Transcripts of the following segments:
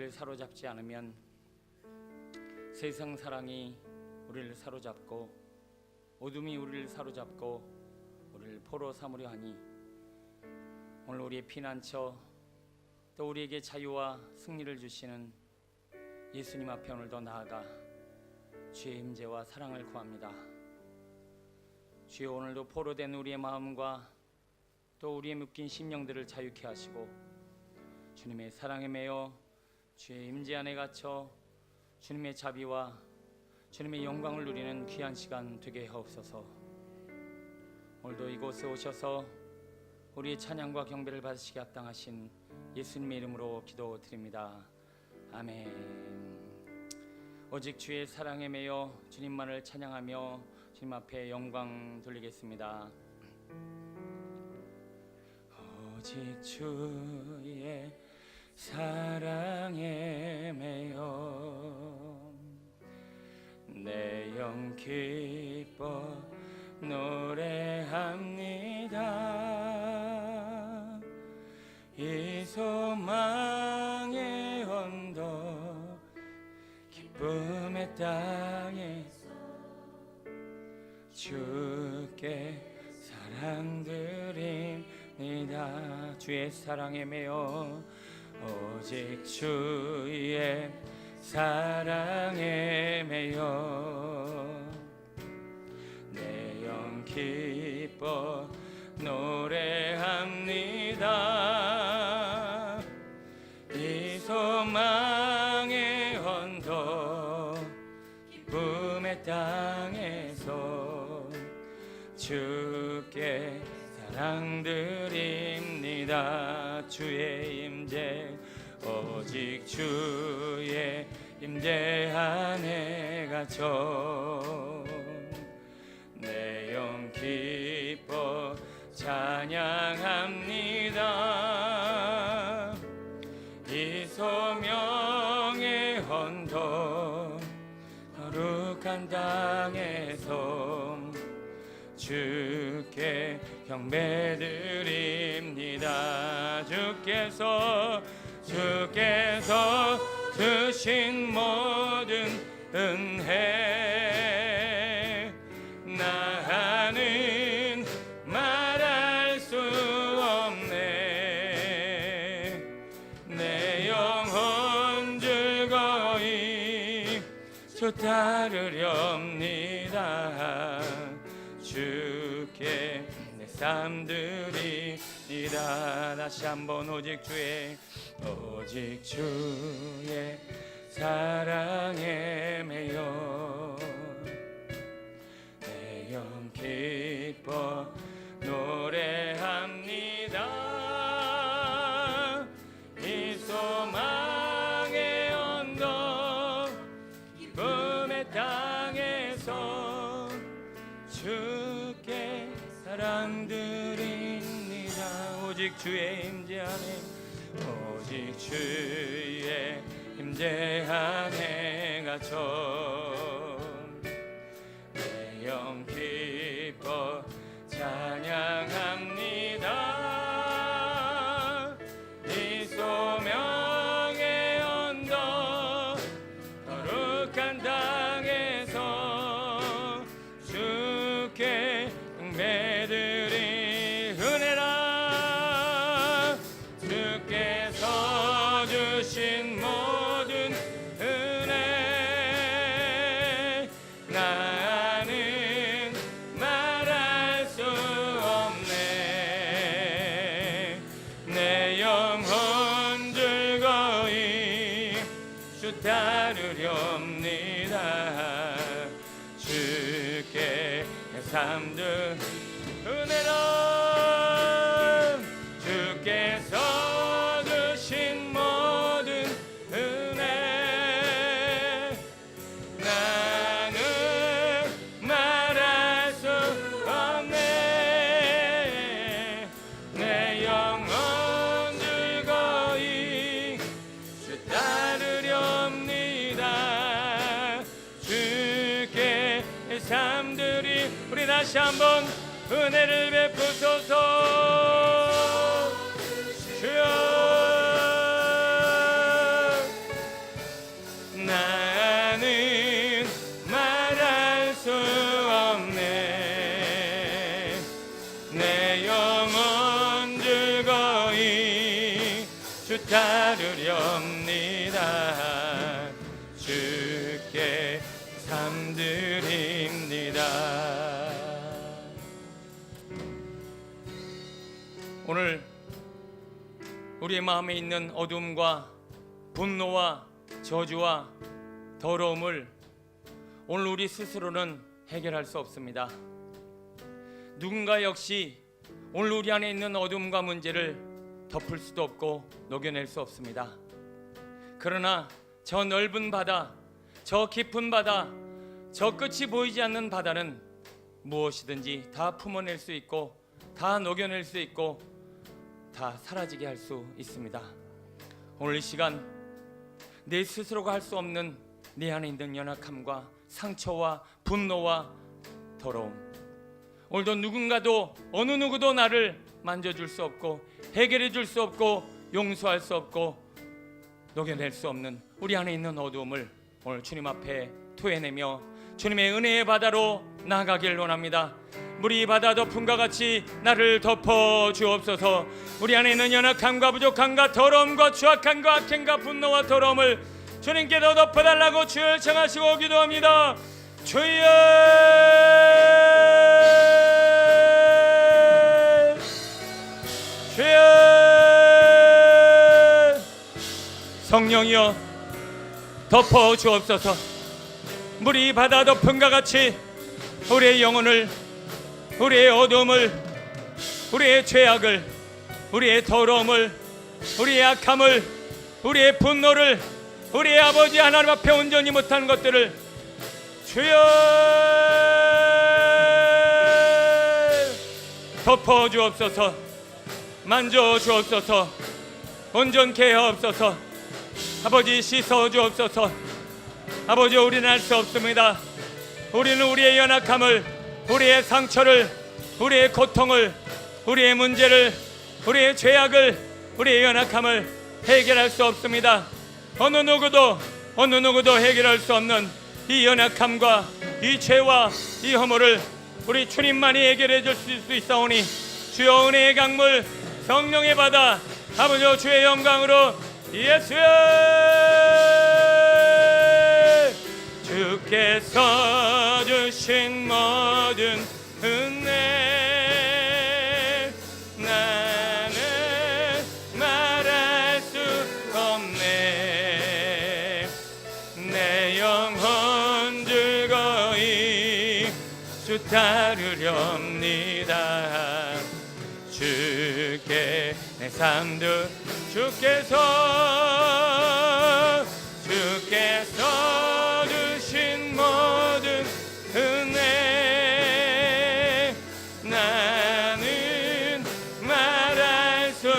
우리를 사로잡지 않으면 세상 사랑이 우리를 사로잡고 어둠이 우리를 사로잡고 우리를 포로 삼으려 하니 오늘 우리의 피난처 또 우리에게 자유와 승리를 주시는 예수님 앞에 오늘도 나아가 주의 임재와 사랑을 구합니다. 주여, 오늘도 포로된 우리의 마음과 또 우리의 묶인 심령들을 자유케 하시고 주님의 사랑에 매여 주의 임재 안에 갇혀 주님의 자비와 주님의 영광을 누리는 귀한 시간 되게 하옵소서. 오늘도 이곳에 오셔서 우리의 찬양과 경배를 받으시기 합당하신 예수님의 이름으로 기도드립니다. 아멘. 오직 주의 사랑에 매여 주님만을 찬양하며 주님 앞에 영광 돌리겠습니다. 오직 주의 사랑에 매여 내 영 기뻐 노래합니다. 이 소망의 언덕 기쁨의 땅에서 주께 사랑드립니다. 주의 사랑에 매여 오직 주의 사랑에 매여 내 영 기뻐 노래합니다. 이 소망의 언덕 기쁨의 땅에서 주께 사랑드립니다. 주의 임재 오직 주의 임재 안에 갇혀 내 영 기뻐 찬양합니다. 이 소명의 언덕 거룩한 땅에서 주께 경배드립니다. 주께서 주신 모든 은혜 나는 말할 수 없네. 내 영혼 즐거이 주 따르렵니다. 주께 내 삶 드립니다. 다시 한번 오직 주의 사랑에 매여 내 영 기뻐 노래합니다. 이 소망의 언덕 기쁨의 땅에서 주께 사랑드립니다. 오직 주의 임재 안에 오직 주의 임재 안에 갇혀 내 영 기뻐 찬양합니다. 이 소명의 언덕 거룩한 땅에서 주께 경배드리 은혜라. 주께서 주신 모든 은혜 나는 말할 수 없네. 내 영혼 즐거이 주 따르렵니다. 주께 삶들 은혜라. 주께서 주신 모든 은혜 나는 말할 수 없네. 내 영혼 즐거이 주 따르렵니다. 주께 삶들이 우리 다시 한번 은혜를 베푸소서. 주여 주 따르렵니다. 주께 삶 드립니다. 오늘 우리의 마음에 있는 어둠과 분노와 저주와 더러움을 오늘 우리 스스로는 해결할 수 없습니다. 누군가 역시 오늘 우리 안에 있는 어둠과 문제를 덮을 수도 없고 녹여낼 수 없습니다. 그러나 저 넓은 바다, 저 깊은 바다, 저 끝이 보이지 않는 바다는 무엇이든지 다 품어낼 수 있고 다 녹여낼 수 있고 다 사라지게 할 수 있습니다. 오늘 이 시간 내 스스로가 할 수 없는 내 안에 있는 연약함과 상처와 분노와 더러움, 오늘도 누군가도 어느 누구도 나를 만져줄 수 없고 해결해 줄 수 없고 용서할 수 없고 녹여낼 수 없는 우리 안에 있는 어두움을 오늘 주님 앞에 토해내며 주님의 은혜의 바다로 나아가길 원합니다. 물이 바다 덮음과 같이 나를 덮어 주옵소서. 우리 안에 있는 연약함과 부족함과 더러움과 추악함과 악행과 분노와 더러움을 주님께서 덮어달라고 주를 청하시고 기도합니다. 주여, 주여, 성령이여 덮어 주옵소서. 물이 바다 덮음과 같이 우리의 영혼을, 우리의 어두움을, 우리의 죄악을, 우리의 더러움을, 우리의 악함을, 우리의 분노를, 우리의 아버지 하나님 앞에 온전히 못한 것들을 주여 덮어 주옵소서. 만져 주옵소서. 온전케 하옵소서. 아버지 씻어 주옵소서. 아버지, 우리는 할 수 없습니다. 우리는 우리의 연약함을, 우리의 상처를, 우리의 고통을, 우리의 문제를, 우리의 죄악을, 우리의 연약함을 해결할 수 없습니다. 어느 누구도 해결할 수 없는 이 연약함과 이 죄와 이 허물을 우리 주님만이 해결해 줄 수 있사오니 주여 은혜의 강물 성령의 바다 아버지 주의 영광으로 예수여 주께서 주신 모든 은혜 나는 말할 수 없네. 내 영혼 즐거이 주 따르렵니다. 주께 내 삶도 주께서 주신 모든 은혜 나는 말할 수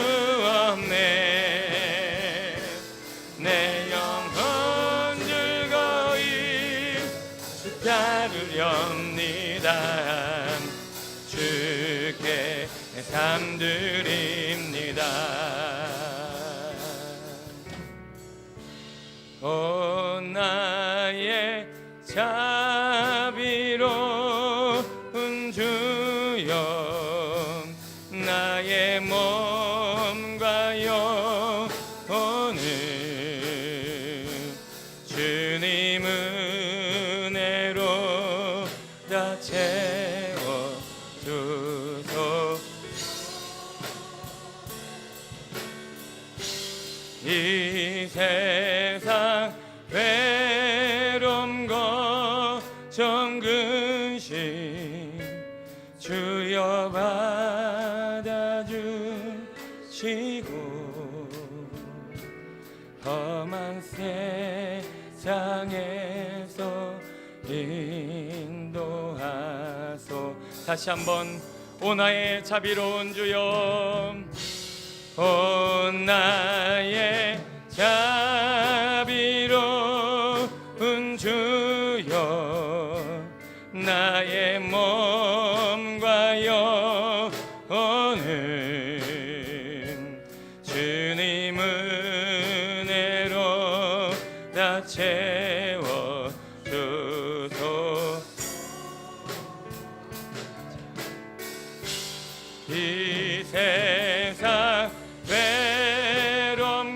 없네. 내 영혼 즐거이 주 따르렵니다. 주께 내 삶 드립니다. 오 나의 자비로운 주여 나의 몸과 영혼을 주님 은혜로 다 채워주소. 이 세상 외로움 걱정 근심 주여 받아주시고 험한 세상에서 인도하소. 다시 한번 오 나의 자비로운 주여 오 나의 자비로운 주여 나의 몸과 영혼을 주님 은혜로 다 채워주소. 이 세상 외로움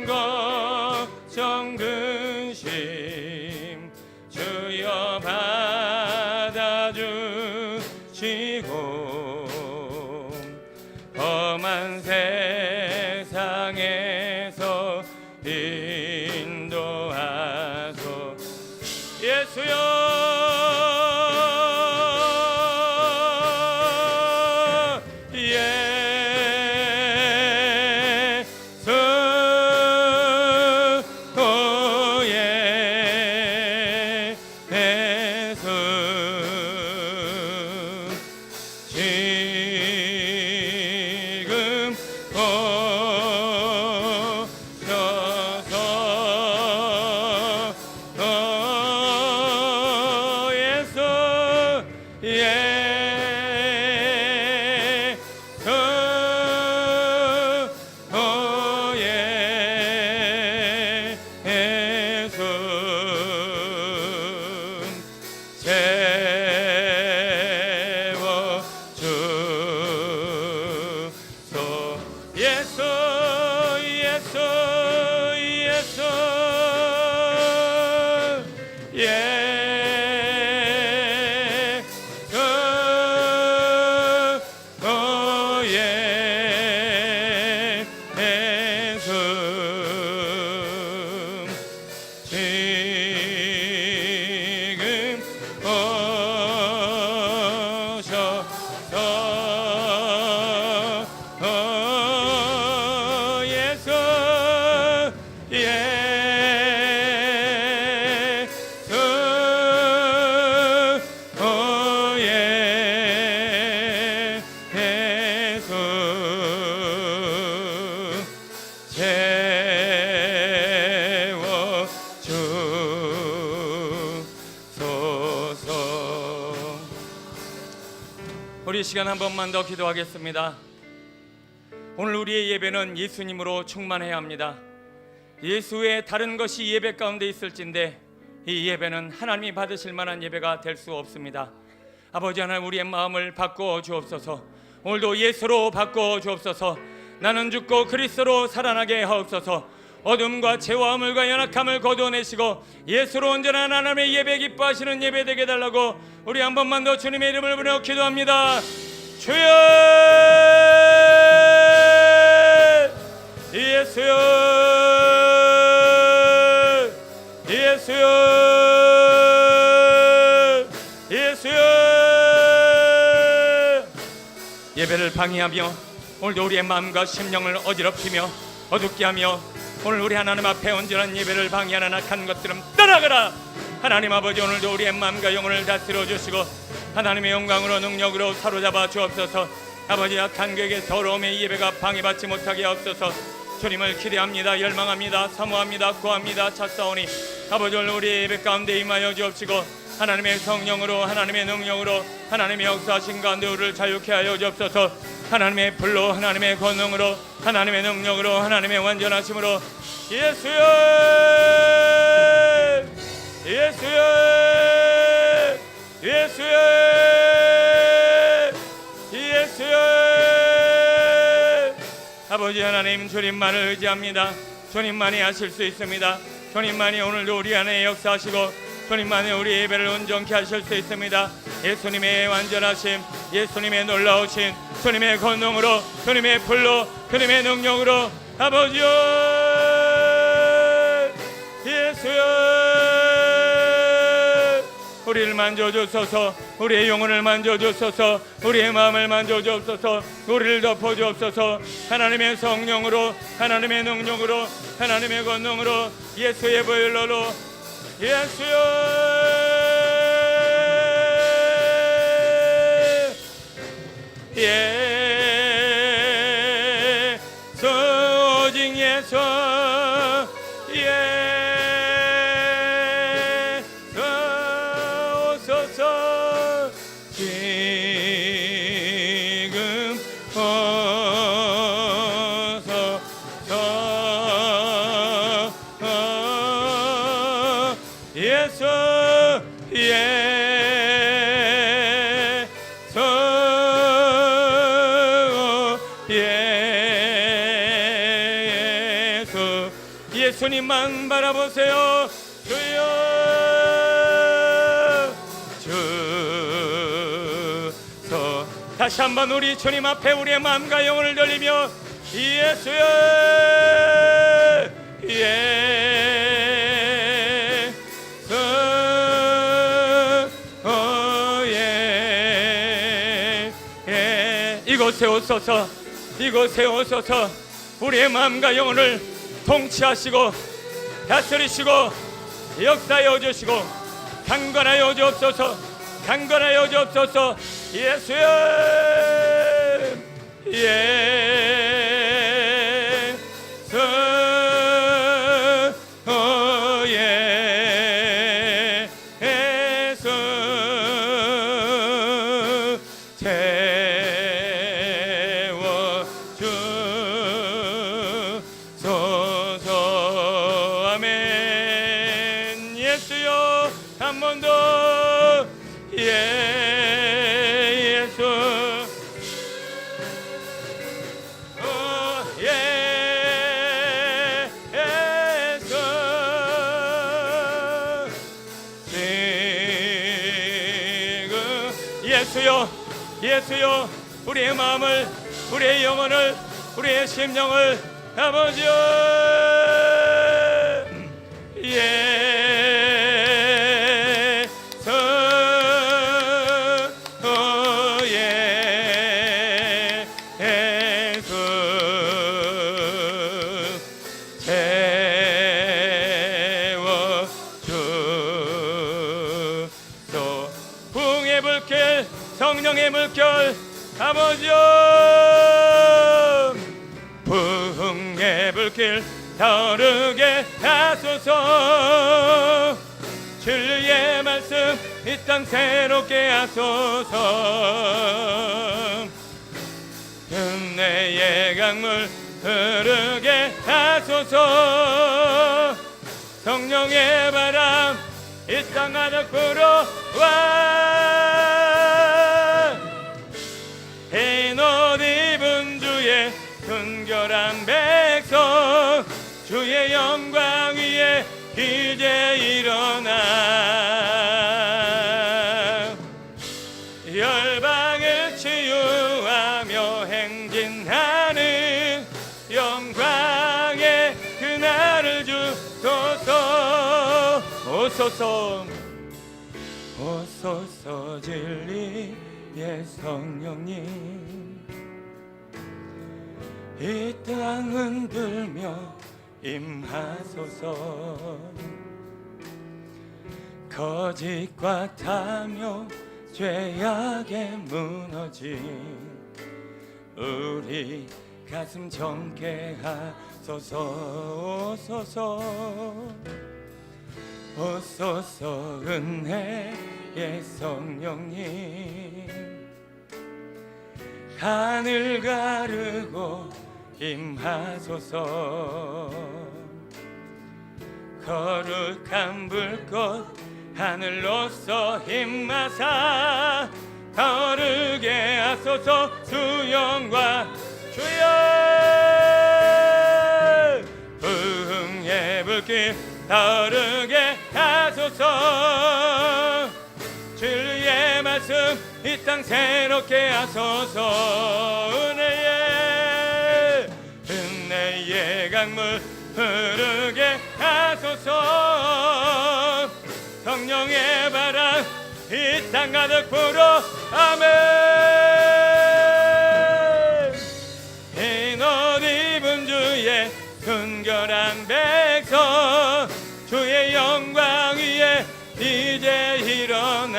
우리 시간 한 번만 더 기도하겠습니다. 오늘 우리의 예배는 예수님으로 충만해야 합니다. 예수 외에 다른 것이 예배 가운데 있을진데 이 예배는 하나님이 받으실 만한 예배가 될 수 없습니다. 아버지 하나님, 우리의 마음을 바꾸어 주옵소서. 오늘도 예수로 바꾸어 주옵소서. 나는 죽고 그리스도로 살아나게 하옵소서. 어둠과 죄와 허물과 연약함을 거두어내시고 예수로 온전한 하나님의 예배 기뻐하시는 예배 되게 해달라고 우리 한 번만 더 주님의 이름을 부르며 기도합니다. 주여, 예수여, 예수여, 예수여. 예배를 방해하며 오늘도 우리의 마음과 심령을 어지럽히며 어둡게 하며 오늘 우리 하나님 앞에 온전한 예배를 방해하는 악한 것들은 떠나가라. 하나님 아버지, 오늘도 우리의 마음과 영혼을 다스려 주시고 하나님의 영광으로 능력으로 사로잡아 주옵소서. 아버지, 악한 계획의 더러움의 예배가 방해받지 못하게 하옵소서. 주님을 기대합니다. 열망합니다. 사모합니다. 구합니다. 찾사오니 아버지, 오늘 우리 예배 가운데 임하여 주옵시고 하나님의 성령으로 하나님의 능력으로 하나님의 역사하신 가운데 우리를 자유케 하여 주옵소서. 하나님의 불로 하나님의 권능으로 하나님의 능력으로 하나님의 완전하심으로 예수여, 예수여, 예수여, 예수여. 아버지 하나님, 주님만을 의지합니다. 주님만이 하실 수 있습니다. 주님만이 오늘도 우리 안에 역사하시고 주님만이 우리 예배를 온전케 하실 수 있습니다. 예수님의 완전하심, 예수님의 놀라우신 주님의 권능으로, 주님의 불로, 주님의 능력으로 아버지여, 예수여, 우리를 만져주소서. 우리의 영혼을 만져주소서. 우리의 마음을 만져주옵소서. 우리를 덮어주옵소서. 하나님의 성령으로, 하나님의 능력으로, 하나님의 권능으로, 예수의 보혈로로 예수여, 예수, 오직 예수, 예수 오소서. 지금 오소서. 예수, 예수, 예수님만 바라보세요. 주여, 주소. 다시 한번 우리 주님 앞에 우리의 마음과 영혼을 돌리며 예수여, 예수, 이곳에 오소서, 이곳에 오소서. 우리의 마음과 영혼을 통치하시고 다스리시고 역사하여 주시고 강건하여 주옵소서, 강건하여 주옵소서. 예수여, 예수, 예수, 채워주소서. 아멘. 예수여, 한 번 더. 예수, 예수. 지금 예수여, 예수여, 우리의 마음을, 우리의 영혼을, 우리의 심령을 아버지여, 성령의 물결 아버지여, 부흥의 불길 타오르게 하소서. 진리의 말씀 이 땅 새롭게 하소서. 은혜의 강물 흐르게 하소서. 성령의 바람 이 땅 가득 불어와. 흰 옷 입은 주의 순결한 백성, 주의 영광 위에 이제 일어나 열방을 치유하며 행진하는 영광의 그날을 주소서. 오소서, 오소서 진리의 성령님, 이 땅 흔들며 임하소서. 거짓과 탐욕 죄악에 무너진 우리 가슴 정케 하소서. 오소서, 오소서 은혜의 성령님, 하늘 가르고 임하소서. 거룩한 불꽃 하늘로서 임하사 타오르게 하소서. 주영과 주여, 부흥의 불길 타오르게 하소서. 진리의 말씀 이 땅 새롭게 하소서. 은혜의 강물 흐르게 하소서. 성령의 바람 이 땅 가득 불어. 아멘. 흰 옷 입은 주의 순결한 백성, 주의 영광 위에 이제 일어나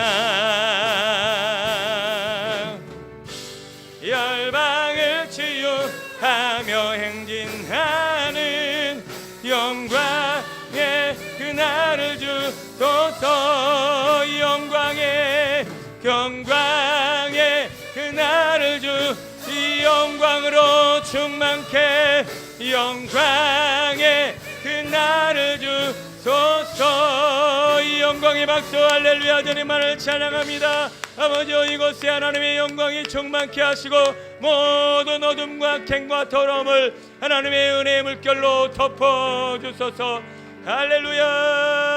열방을 치유하며 행진하는 영광의 그날을 주소서. 영광의 그날을 주 이 영광으로 충만케 영광의 그날을 주소서. 이 영광의 박수 할렐루야 주님만을 찬양합니다. 아버지여, 이곳에 하나님의 영광이 충만케 하시고 모든 어둠과 갱과 더러움을 하나님의 은혜의 물결로 덮어주소서. 할렐루야.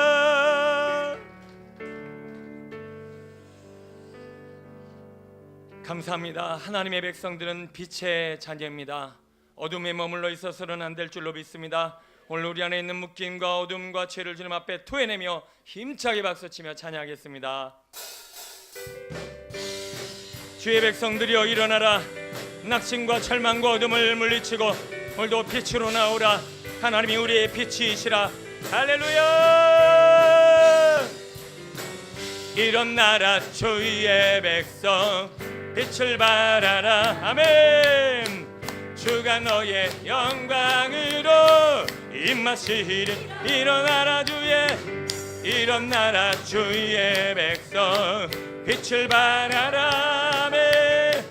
감사합니다. 하나님의 백성들은 빛의 자녀입니다. 어둠에 머물러 있어서는 안 될 줄로 믿습니다. 오늘 우리 안에 있는 묶임과 어둠과 죄를 주님 앞에 토해내며 힘차게 박수치며 찬양하겠습니다. 주의 백성들이여 일어나라. 낙심과 절망과 어둠을 물리치고 오늘도 빛으로 나오라. 하나님이 우리의 빛이시라. 할렐루야. 일어나라 주의 백성 빛을 발하라. 아멘. 주가 너의 영광으로 임하시리. 일어나라 주의 백성 빛을 발하라. 아멘.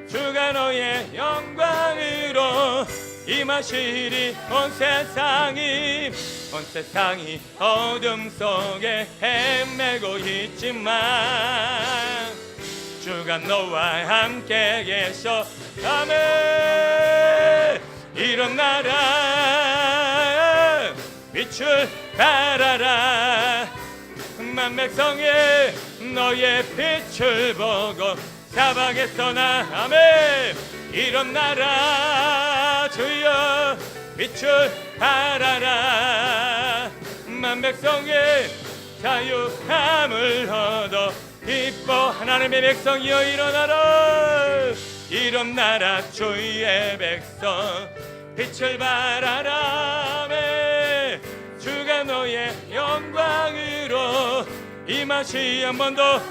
주가 너의 영광으로 임하시리. 온 세상이 어둠 속에 헤매고 있지만 주가 너와 함께 계셔. 아멘. 일어나라 빛을 발하라. 만백성에 너의 빛을 보고 사방에서 나. 아멘. 일어나라 주여 빛을 발하라. 만백성의 자유함을 얻어 기뻐. 하나님의 백성이여 일어나라 주의 백성 빛을 발하라. 아멘. 주가 너의 영광으로 임하시. 한 번 더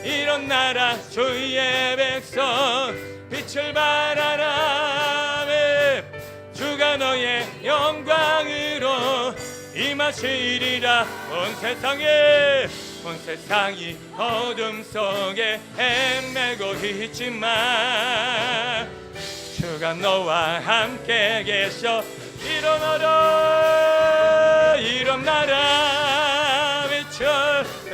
일어나라 주의 백성 빛을 발하라. 아멘. 주가 너의 영광으로 임하시리라. 온 세상이 어둠 속에 헤매고 있지만 주가 너와 함께 계셔. 일어나라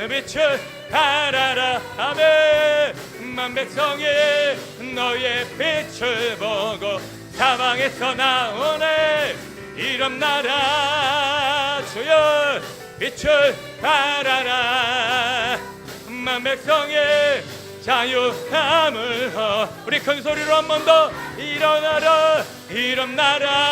빛을 발하라. 아멘. 만백성에 너의 빛을 보고 사방에서 나오네. 일어나라 주여 빛을 발하라. 만백성의 자유함을 우리 큰 소리로 한 번 더 일어나라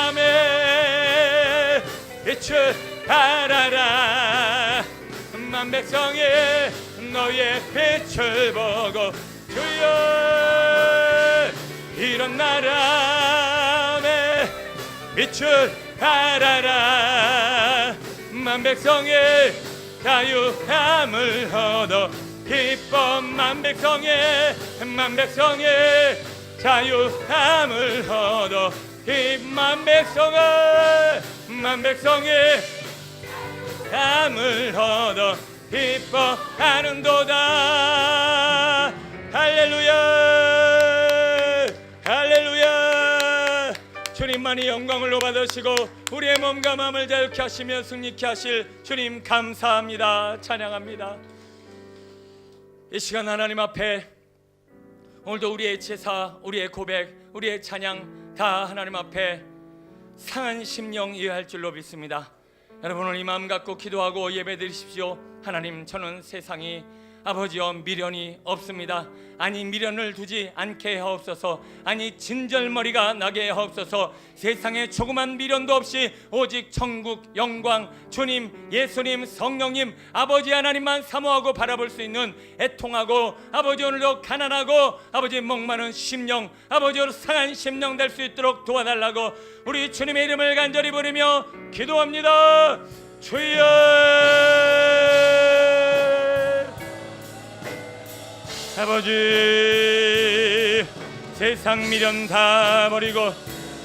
아멘. 빛을 발하라. 만백성의 너의 빛을 보고 주여 일어나라 아멘. 빛을 발하라. 만백성의 자유함을 얻어 기뻐. 만백성의 자유함을 얻어 만백성의 함을 얻어 기뻐하는도다. 할렐루야 할렐루야. 주님만이 영광을 받으시고 우리의 몸과 마음을 자유케 하시며 승리케 하실 주님 감사합니다. 찬양합니다. 이 시간 하나님 앞에 오늘도 우리의 제사, 우리의 고백, 우리의 찬양 다 하나님 앞에 상한 심령 이해할 줄로 믿습니다. 여러분 오늘 이 마음 갖고 기도하고 예배드리십시오. 하나님, 저는 세상이 아버지여 미련이 없습니다. 아니 미련을 두지 않게 하옵소서. 아니 진절머리가 나게 하옵소서. 세상에 조그만 미련도 없이 오직 천국 영광 주님, 예수님, 성령님, 아버지 하나님만 사모하고 바라볼 수 있는 애통하고 아버지 오늘도 가난하고 아버지 목마른 심령, 아버지로 상한 심령 될 수 있도록 도와달라고 우리 주님의 이름을 간절히 부르며 기도합니다. 주여. 아버지, 세상 미련 다 버리고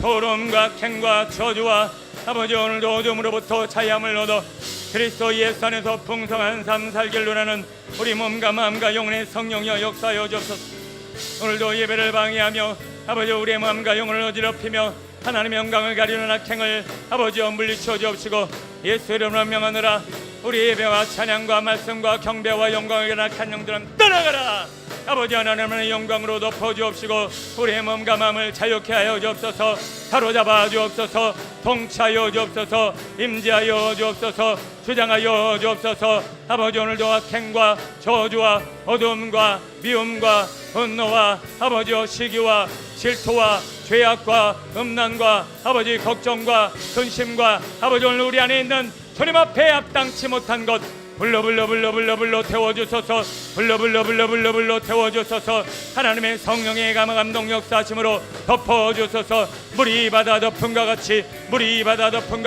도름과 갱과 저주와 아버지 오늘도 어둠으로부터 자유함을 얻어 그리스도 예수 안에서 풍성한 삶 살기를 원하는 우리 몸과 마음과 영혼의 성령이여 역사하여 주옵소서. 오늘도 예배를 방해하며 아버지 우리의 마음과 영혼을 어지럽히며 하나님의 영광을 가리는 악행을 아버지여 물리쳐 주옵시고 예수 이름으로 명하노라. 우리 예배와 찬양과 말씀과 경배와 영광을 가리는 악한 영들은 떠나가라. 아버지 하나님의 영광으로 덮어주옵시고 우리의 몸과 마음을 자유케 하여 주옵소서. 사로잡아 주옵소서. 통치하여 주옵소서. 임재하여 주옵소서. 주장하여 주옵소서. 아버지 오늘도 악행과 저주와 어둠과 미움과 분노와 아버지여 시기와 질투와 죄악과 음란과 아버지 걱정과 근심과 아버지 오늘 우리 안에 있는 주님 앞에 합당치 못한 것 불러 태워주소서. 불러 태워주소서. 하나님의 성령의 감동 역사하심으로 덮어주소서. 물이 바다 덮음과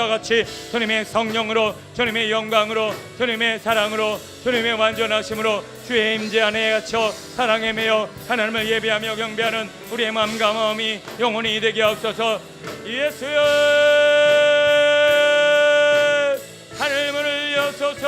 같이 주님의 성령으로, 주님의 영광으로, 주님의 사랑으로, 주님의 완전하심으로 주의 임재 안에 갇혀 사랑에 매여 하나님을 예배하며 경배하는 우리의 마음과 마음이 영원히 되게 하옵소서. 예수여, 하늘 문을 여소서.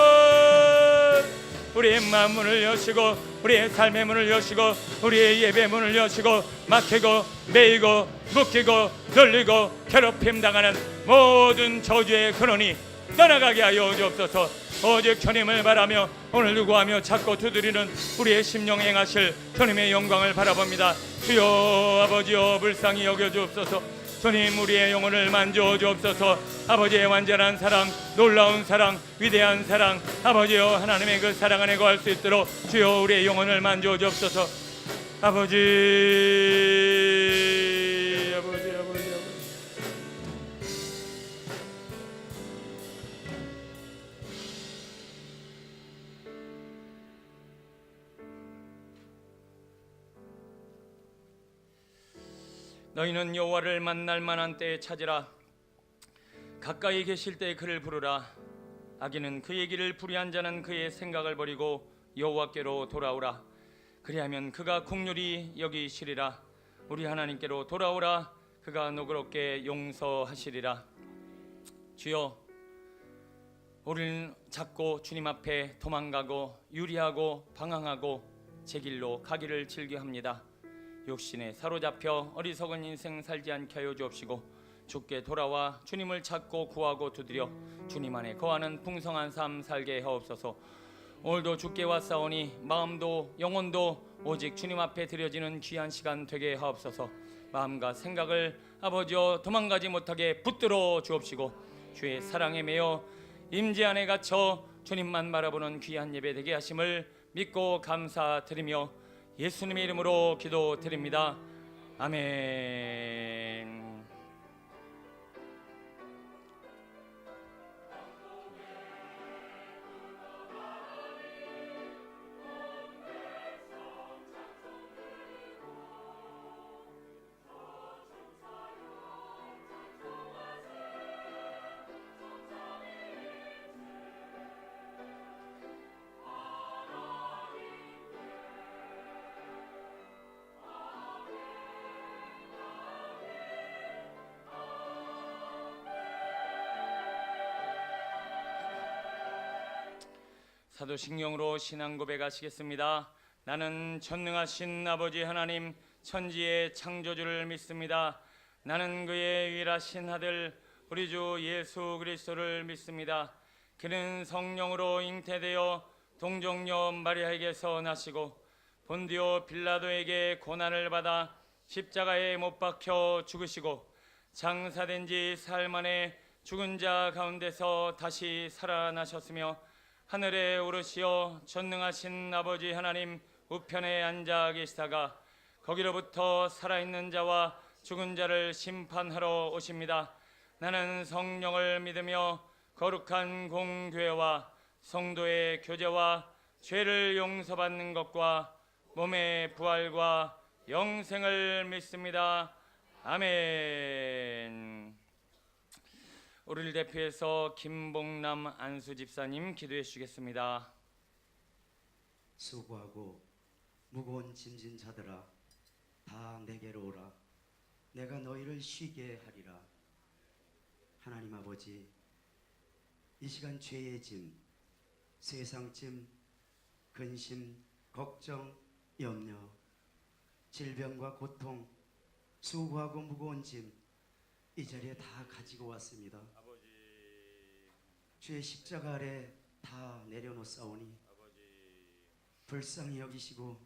우리의 마음 문을 여시고, 우리의 삶의 문을 여시고, 우리의 예배 문을 여시고, 막히고 매이고 묶이고 눌리고 괴롭힘 당하는 모든 저주의 근원이 떠나가게 하여 주옵소서. 오직 주님을 바라며 오늘 구하며 찾고 두드리는 우리의 심령 행하실 주님의 영광을 바라봅니다. 주여 아버지여 불쌍히 여겨 주옵소서. 주님 우리의 영혼을 만져 주옵소서. 아버지의 완전한 사랑, 놀라운 사랑, 위대한 사랑, 아버지여 하나님의 그 사랑 안에 거할 수 있도록 주여 우리의 영혼을 만져 주옵소서. 아버지. 너희는 여호와를 만날 만한 때에 찾으라. 가까이 계실 때에 그를 부르라. 악인은 그의 길을 불의한 자는 그의 생각을 버리고 여호와께로 돌아오라. 그리하면 그가 긍휼히 여기시리라. 우리 하나님께로 돌아오라. 그가 너그럽게 용서하시리라. 주여, 우리는 자꾸 주님 앞에 도망가고 유리하고 방황하고 제 길로 가기를 즐겨합니다. 욕심에 사로잡혀 어리석은 인생 살지 않게 하여 주옵시고, 주께 돌아와 주님을 찾고 구하고 두드려 주님 안에 거하는 풍성한 삶 살게 하옵소서. 오늘도 주께 왔사오니 마음도 영혼도 오직 주님 앞에 드려지는 귀한 시간 되게 하옵소서. 마음과 생각을 아버지여 도망가지 못하게 붙들어 주옵시고, 주의 사랑에 매여 임재 안에 갇혀 주님만 바라보는 귀한 예배 되게 하심을 믿고 감사드리며 예수님의 이름으로 기도드립니다. 아멘. 사도신경으로 신앙 고백하시겠습니다. 나는 전능하신 아버지 하나님 천지의 창조주를 믿습니다. 나는 그의 유일하신 아들 우리 주 예수 그리스도를 믿습니다. 그는 성령으로 잉태되어 동정녀 마리아에게서 나시고 본디오 빌라도에게 고난을 받아 십자가에 못 박혀 죽으시고 장사된 지 사흘 만에 죽은 자 가운데서 다시 살아나셨으며 하늘에 오르시어 전능하신 아버지 하나님 우편에 앉아 계시다가 거기로부터 살아있는 자와 죽은 자를 심판하러 오십니다. 나는 성령을 믿으며 거룩한 공교회와 성도의 교제와 죄를 용서받는 것과 몸의 부활과 영생을 믿습니다. 아멘. 우리를 대표해서 김봉남 안수 집사님 기도해 주시겠습니다. 수고하고 무거운 짐진 자들아 다 내게로 오라. 내가 너희를 쉬게 하리라. 하나님 아버지, 이 시간 죄의 짐, 세상 짐, 근심, 걱정, 염려, 질병과 고통, 수고하고 무거운 짐 이 자리에 다 가지고 왔습니다. 아버지, 주의 십자가 아래 다 내려놓사오니 불쌍히 여기시고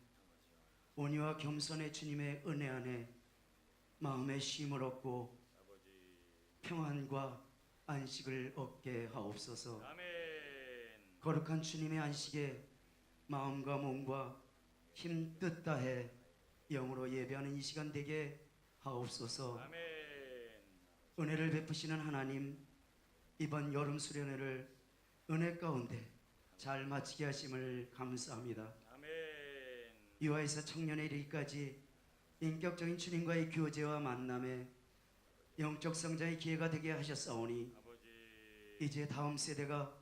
온유와 겸손의 주님의 은혜 안에 마음의 쉼을 얻고 평안과 안식을 얻게 하옵소서. 아멘. 거룩한 주님의 안식에 마음과 몸과 힘 뜻 다해 영으로 예배하는 이 시간 되게 하옵소서. 아멘. 은혜를 베푸시는 하나님, 이번 여름 수련회를 은혜 가운데 잘 마치게 하심을 감사합니다. 아멘. 유아에서 청년에 이르기까지 인격적인 주님과의 교제와 만남에 영적 성장의 기회가 되게 하셨사오니 아버지. 이제 다음 세대가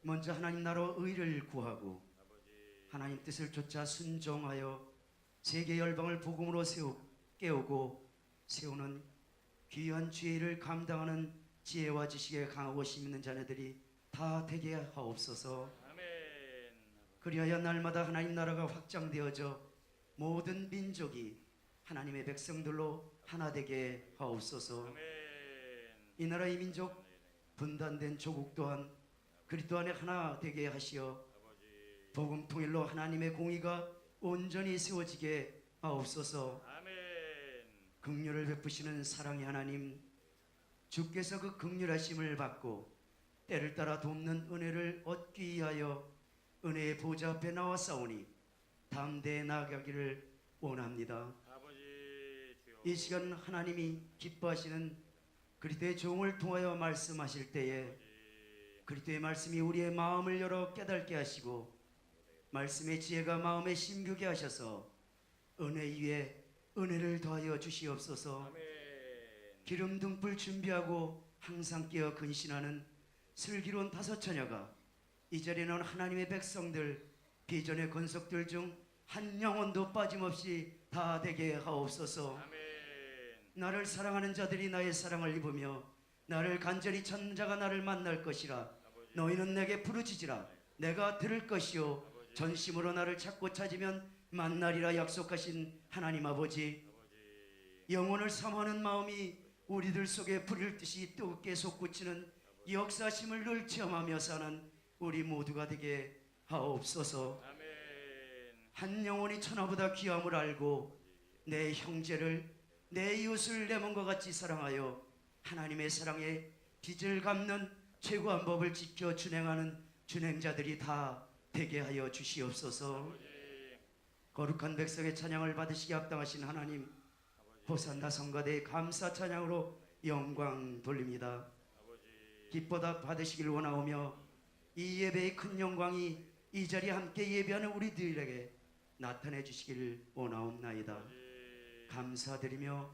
먼저 하나님 나라 의를 구하고 아버지. 하나님 뜻을 쫓아 순종하여 세계 열방을 복음으로 깨우고 세우는 귀한 지혜를 감당하는 지혜와 지식에 강하고 심 있는 자녀들이 다 되게 하옵소서. 아멘. 그리하여 날마다 하나님 나라가 확장되어져 모든 민족이 하나님의 백성들로 하나 되게 하옵소서. 아멘. 이 나라의 민족 분단된 조국 또한 그리스도 안에 하나 되게 하시어 아버지. 복음 통일로 하나님의 공의가 온전히 세워지게 하옵소서. 아멘. 긍휼을 베푸시는 사랑의 하나님, 주께서 그 긍휼하심을 받고 때를 따라 돕는 은혜를 얻기 위하여 은혜의 보좌 앞에 나왔사오니 담대히 나아가기를 원합니다. 아버지 주여. 이 시간 하나님이 기뻐하시는 그리스도의 종을 통하여 말씀하실 때에 그리스도의 말씀이 우리의 마음을 열어 깨닫게 하시고 말씀의 지혜가 마음에 심기게 하셔서 은혜 위에 은혜를 더하여 주시옵소서. 아멘. 기름 등불 준비하고 항상 깨어 근신하는 슬기로운 다섯 처녀가 이 자리에 나온 하나님의 백성들 비전의 권속들 중 한 영혼도 빠짐없이 다 되게 하옵소서. 아멘. 나를 사랑하는 자들이 나의 사랑을 입으며 나를 간절히 찾는 자가 나를 만날 것이라. 너희는 내게 부르짖으라. 내가 들을 것이요 전심으로 나를 찾고 찾으면 만나리라 약속하신 하나님 아버지, 영혼을 사모하는 마음이 우리들 속에 불일 듯이 뜨겁게 솟구치는 역사심을 늘 체험하며 사는 우리 모두가 되게 하옵소서. 아멘. 한 영혼이 천하보다 귀함을 알고 내 형제를 내 이웃을 내 몸과 같이 사랑하여 하나님의 사랑에 빚을 갚는 최고한 법을 지켜 준행하는 준행자들이 다 되게 하여 주시옵소서. 거룩한 백성의 찬양을 받으시기 합당하신 하나님, 호산나 성가대의 감사 찬양으로 영광 돌립니다. 기뻐다 받으시길 원하오며 이 예배의 큰 영광이 이 자리에 함께 예배하는 우리들에게 나타내 주시길 원하옵나이다. 감사드리며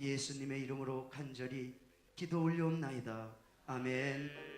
예수님의 이름으로 간절히 기도 올려옵나이다. 아멘.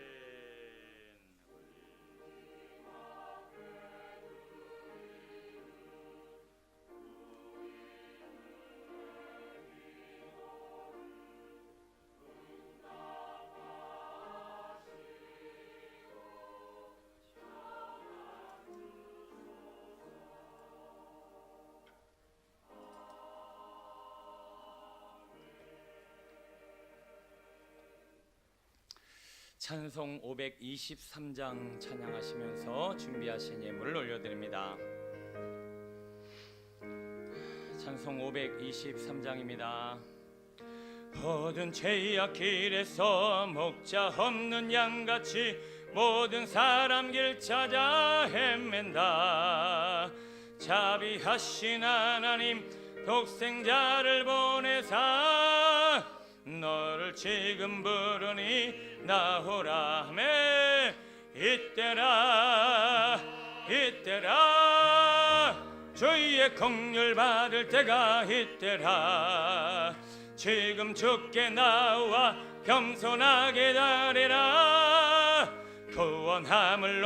찬송 523장 찬양하시면서 준비하신 예물을 올려드립니다. 찬송 523장입니다. 모든 죄악 길에서 목자 없는 양같이 모든 사람 길 찾아 헤맨다. 자비하신 하나님 독생자를 보내사 너를 지금 부르니 나오라 하매 이때라 주의 긍휼 받을 때가 이때라. 지금 주께 나와 겸손하게 달리라. 구원함을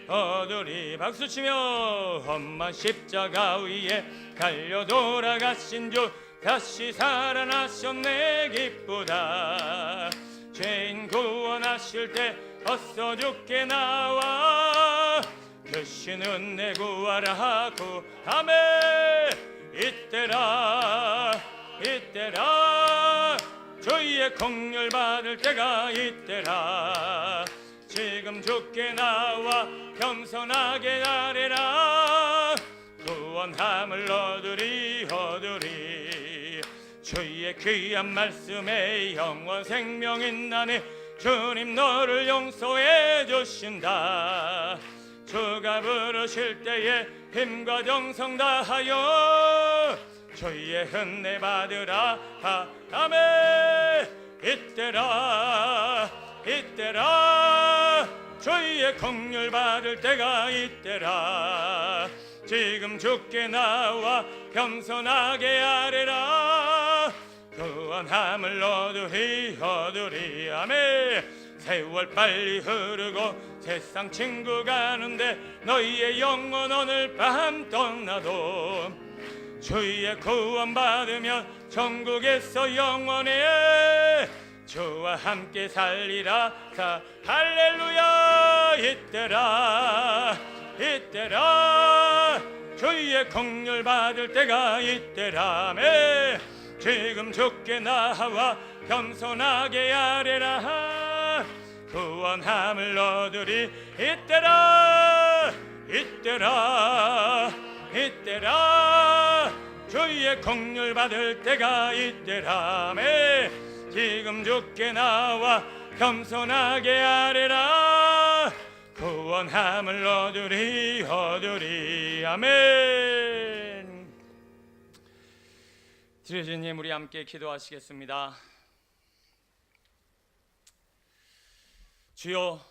얻으리 박수치며 험한 십자가 위에 갈려 돌아가신 주 다시 살아나셨네 기쁘다. 죄인 구원하실 때 어서 주께 나와 크신 은혜 구하라 구하매 이때라 주의 긍휼 받을 때가 이때라. 지금 주께 나와 겸손하게 아뢰라. 구원함을 얻으리 주의 귀한 말씀에 영원 생명인 나니 주님 너를 용서해 주신다. 주가 부르실 때에 힘과 정성 다하여 주의 은혜 받으라 아멘. 이때라 주의 주의 긍휼 받을 때가 있더라. 지금 주께 나와 겸손하게 아뢰라. 구원함을 얻으리 아멘. 세월 빨리 흐르고 세상 친구 가는데 너희의 영혼 오늘 밤 떠나도 주의 구원 받으면 천국에서 영원해 주와 함께 살리라. 할렐루야. 이때라 주의 긍휼 받을 때가 이때라. 아멘. 지금 주께 나와 겸손하게 아뢰라. 구원함을 얻으리. 이때라 주의 긍휼 받을 때가 이때라. 아멘. 지금 주께 나와 겸손하게 아뢰라. 구원함을 얻으리. 아멘. 주님, 우리 함께 기도하시겠습니다. 주여,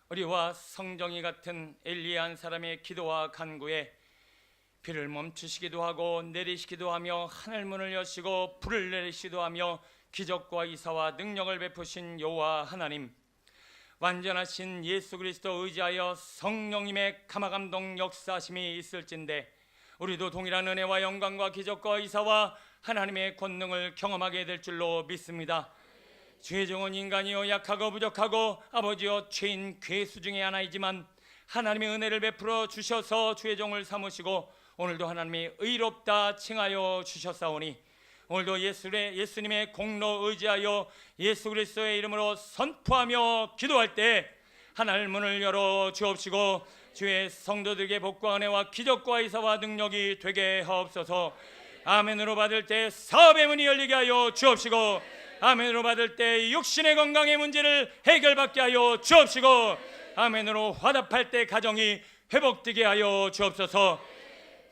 우리와 성정이 같은 엘리야 한 사람의 기도와 간구에 비를 멈추시기도 하고 내리시기도 하며 하늘 문을 여시고 불을 내리시기도 하며 기적과 이사와 능력을 베푸신 여호와 하나님, 완전하신 예수 그리스도 의지하여 성령님의 감화감동 역사심이 있을진데 우리도 동일한 은혜와 영광과 기적과 이사와 하나님의 권능을 경험하게 될 줄로 믿습니다. 주의 종은 인간이요 약하고 부족하고 아버지여 죄인 괴수 중에 하나이지만 하나님의 은혜를 베풀어 주셔서 주의 종을 삼으시고 오늘도 하나님이 의롭다 칭하여 주셨사오니 오늘도 예수님의 공로 의지하여 예수 그리스도의 이름으로 선포하며 기도할 때 하늘 문을 열어 주옵시고 주의 성도들에게 복과 은혜와 기적과 이사와 능력이 되게 하옵소서. 아멘으로 받을 때 사업의 문이 열리게 하여 주옵시고 아멘으로 받을 때 육신의 건강의 문제를 해결받게 하여 주옵시고 아멘으로 화답할 때 가정이 회복되게 하여 주옵소서.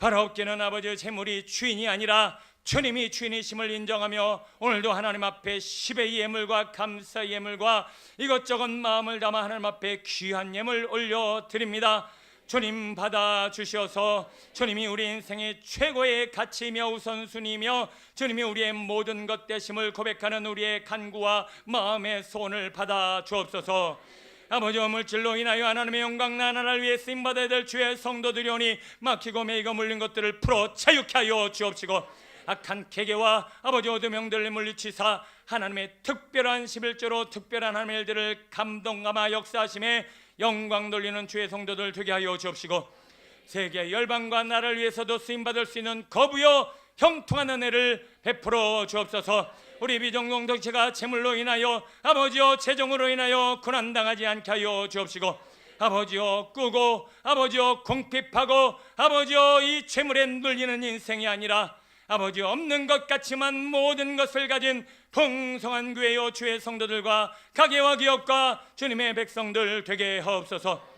바라옵기는 아버지의 재물이 주인이 아니라 주님이 주인이심을 인정하며 오늘도 하나님 앞에 십의 예물과 감사의 예물과 이것저것 마음을 담아 하나님 앞에 귀한 예물 올려드립니다. 주님 받아주셔서 주님이 우리 인생의 최고의 가치이며 우선순위이며 주님이 우리의 모든 것 되심을 고백하는 우리의 간구와 마음의 소원을 받아주옵소서. 아버지, 물질로 인하여 하나님의 영광 나라를 위해 쓰임받아야 될 주의 성도들이 오니 막히고 매이고 물린 것들을 풀어 자유케 하여 주옵시고 악한 계계와 아버지 어둠의 영들을 물리치사 하나님의 특별한 11조로 특별한 하나님의 일들을 감동감아 역사하심에 영광 돌리는 주의 성도들 되게 하여 주옵시고 세계 열방과 나라를 위해서도 쓰임받을 수 있는 거부여 형통한 은혜를 베풀어 주옵소서. 우리 비정공동체가 재물로 인하여 아버지여 재정으로 인하여 고난당하지 않게 하여 주옵시고 아버지여 꾸고 아버지여 궁핍하고 아버지여 이 재물에 눌리는 인생이 아니라 아버지 없는 것 같지만 모든 것을 가진 풍성한 교회요 주의 성도들과 가게와 기업과 주님의 백성들 되게 하옵소서.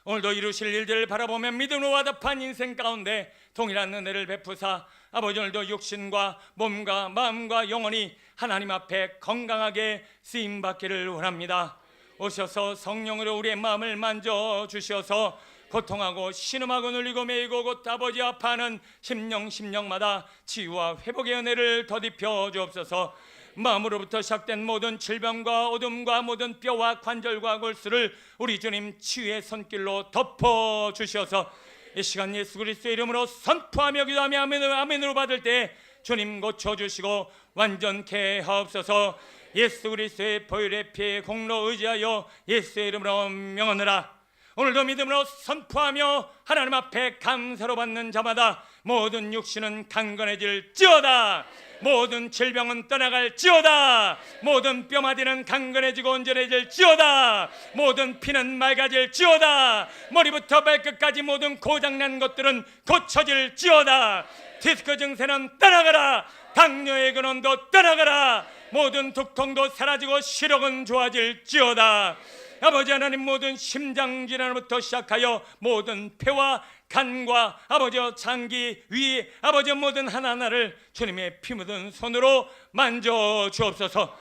오늘도 이루실 일들을 바라보며 믿음으로 화답한 인생 가운데 동일한 은혜를 베푸사 아버지 오늘도 육신과 몸과 마음과 영혼이 하나님 앞에 건강하게 쓰임받기를 원합니다. 오셔서 성령으로 우리의 마음을 만져주셔서 고통하고 신음하고 눌리고 매이고 곧 아버지 아파하는 심령마다 치유와 회복의 은혜를 더딥혀 주옵소서. 마음으로부터 시작된 모든 질병과 어둠과 모든 뼈와 관절과 골수를 우리 주님 치유의 손길로 덮어 주셔서 이 시간 예수 그리스도의 이름으로 선포하며 기도하며 아멘으로 받을 때 주님 고쳐주시고 완전케 하옵소서. 예수 그리스도의 보혈의 피의 공로 의지하여 예수의 이름으로 명하노라. 오늘도 믿음으로 선포하며 하나님 앞에 감사로 받는 자마다 모든 육신은 강건해질지어다. 모든 질병은 떠나갈지어다. 모든 뼈마디는 강건해지고 온전해질지어다. 모든 피는 맑아질지어다. 머리부터 발끝까지 모든 고장난 것들은 고쳐질지어다. 디스크 증세는 떠나가라. 당뇨의 근원도 떠나가라. 모든 두통도 사라지고 시력은 좋아질지어다. 아버지 하나님, 모든 심장질환부터 시작하여 모든 폐와 간과 아버지 장기, 위, 아버지 모든 하나하나를 주님의 피 묻은 손으로 만져 주옵소서.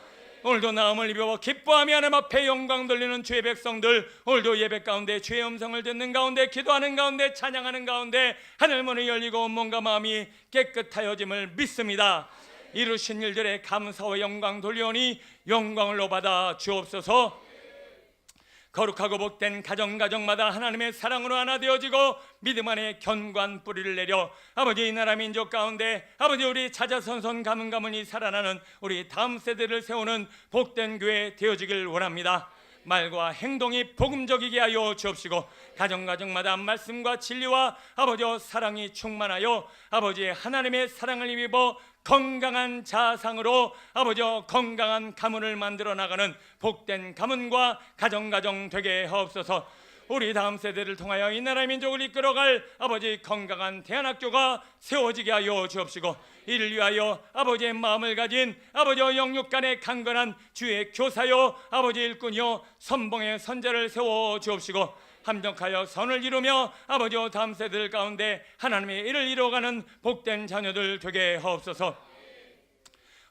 오늘도 나음을 입어 기뻐하며 하나님 앞에 영광 돌리는 주의 백성들, 오늘도 예배 가운데 주의 음성을 듣는 가운데, 기도하는 가운데, 찬양하는 가운데 하늘 문이 열리고 몸과 마음이 깨끗하여짐을 믿습니다. 이루신 일들에 감사와 영광 돌리오니 영광을 받아 주옵소서. 거룩하고 복된 가정마다 하나님의 사랑으로 하나 되어지고 믿음 안에 견고한 뿌리를 내려 아버지 이 나라 민족 가운데 아버지 우리 자자손손 가문가문이 살아나는 우리 다음 세대를 세우는 복된 교회 되어지길 원합니다. 말과 행동이 복음적이게 하여 주옵시고 가정마다 말씀과 진리와 아버지 사랑이 충만하여 아버지의 하나님의 사랑을 입어 건강한 자상으로 아버지 건강한 가문을 만들어 나가는 복된 가문과 가정 되게 하옵소서. 우리 다음 세대를 통하여 이 나라 민족을 이끌어갈 아버지 건강한 대안학교가 세워지게 하여 주옵시고 이를 위하여 아버지의 마음을 가진 아버지 영육간의 강건한 주의 교사요 아버지 일꾼이요 선봉의 선자를 세워 주옵시고 함정하여 선을 이루며 아버지 다음 세대들 가운데 하나님의 일을 이루어가는 복된 자녀들 되게 하옵소서.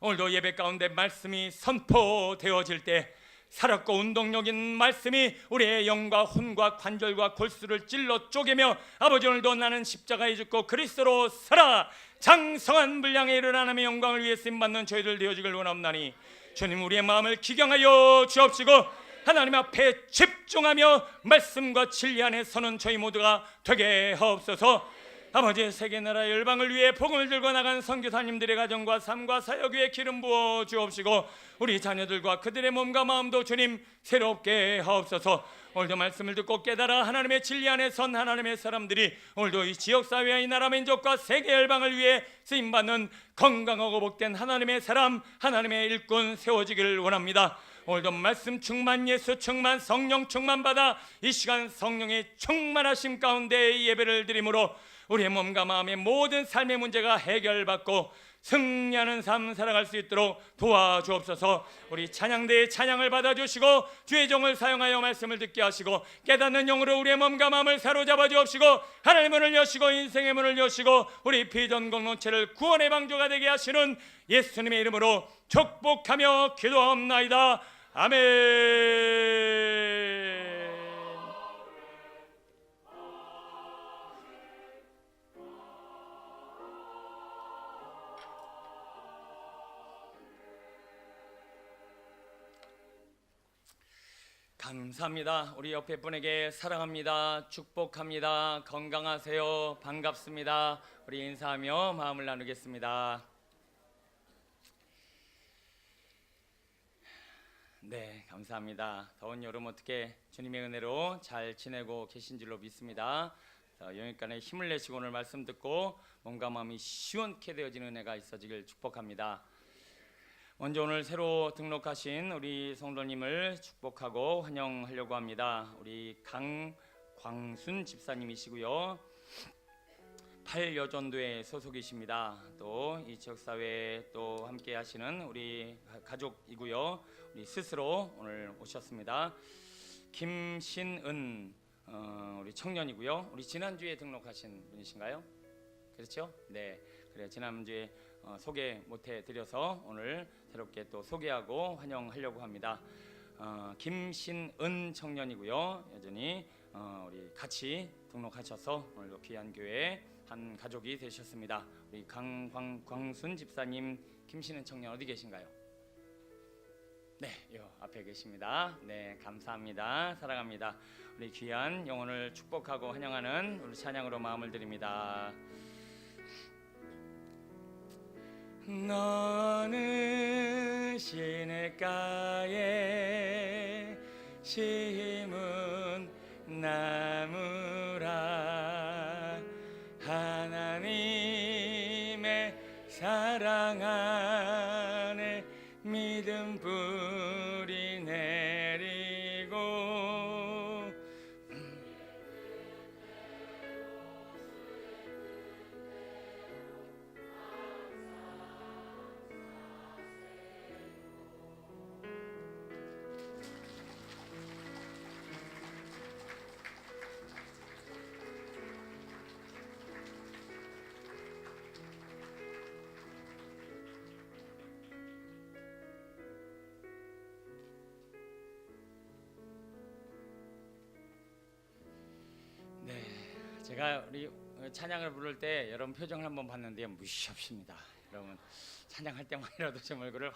오늘도 예배 가운데 말씀이 선포되어질 때 살았고 운동력 있는 말씀이 우리의 영과 혼과 관절과 골수를 찔러 쪼개며 아버지 오늘도 나는 십자가에 죽고 그리스도로 살아 장성한 분량에 이르는 하나님의 영광을 위해 쓰임받는 저희들 되어지길 원하옵나니 주님 우리의 마음을 기경하여 주옵시고 하나님 앞에 집중하며 말씀과 진리 안에 서는 저희 모두가 되게 하옵소서. 아버지 세계 나라 열방을 위해 복음을 들고 나간 선교사님들의 가정과 삶과 사역 위에 기름 부어 주옵시고 우리 자녀들과 그들의 몸과 마음도 주님 새롭게 하옵소서. 오늘도 말씀을 듣고 깨달아 하나님의 진리 안에 선 하나님의 사람들이 오늘도 이 지역사회와 이 나라 민족과 세계 열방을 위해 쓰임받는 건강하고 복된 하나님의 사람 하나님의 일꾼 세워지기를 원합니다. 오늘도 말씀 충만 예수 충만 성령 충만 받아 이 시간 성령의 충만하심 가운데 예배를 드림으로 우리의 몸과 마음의 모든 삶의 문제가 해결받고 승리하는 삶 살아갈 수 있도록 도와주옵소서. 우리 찬양대의 찬양을 받아주시고 주의 종을 사용하여 말씀을 듣게 하시고 깨닫는 영으로 우리의 몸과 마음을 사로잡아 주옵시고 하나님의 문을 여시고 인생의 문을 여시고 우리 비전 공동체를 구원의 방주가 되게 하시는 예수님의 이름으로 축복하며 기도하옵나이다. 아멘. 감사합니다. 우리 옆에 분에게 사랑합니다, 축복합니다, 건강하세요, 반갑습니다. 우리 인사하며 마음을 나누겠습니다. 네, 감사합니다. 더운 여름 어떻게 주님의 은혜로 잘 지내고 계신 줄로 믿습니다. 영육간에 힘을 내시고 오늘 말씀 듣고 몸과 마음이 시원케 되어지는 은혜가 있어지길 축복합니다. 먼저 오늘 새로 등록하신 우리 성도님을 축복하고 환영하려고 합니다. 우리 강광순 집사님이시고요, 8여전도회 소속이십니다. 또 이 지역사회에 또 함께 하시는 우리 가족이고요, 우리 스스로 오늘 오셨습니다. 김신은 우리 청년이고요, 우리 지난주에 등록하신 분이신가요? 그렇죠? 네, 그래 지난주에 소개 못해 드려서 오늘 새롭게 또 소개하고 환영하려고 합니다. 김신은 청년이고요, 여전히 우리 같이 등록하셔서 오늘도 귀한 교회 한 가족이 되셨습니다. 우리 강광순 집사님, 김신은 청년 어디 계신가요? 네, 요 앞에 계십니다. 네, 감사합니다. 사랑합니다. 우리 귀한 영혼을 축복하고 환영하는 우리 찬양으로 마음을 드립니다. 너는 시냇가에 심은 나무라 하나님의 사랑 안에 믿음 뿌리 내리고 제가 우리 찬양을 부를 때 여러분 표정을 한번 봤는데요, 무시합십니다. 여러분 찬양할 때만이라도 좀 얼굴을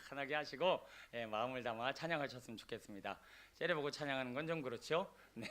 환하게 하시고 마음을 담아 찬양하셨으면 좋겠습니다. 째려보고 찬양하는 건 좀 그렇죠. 네.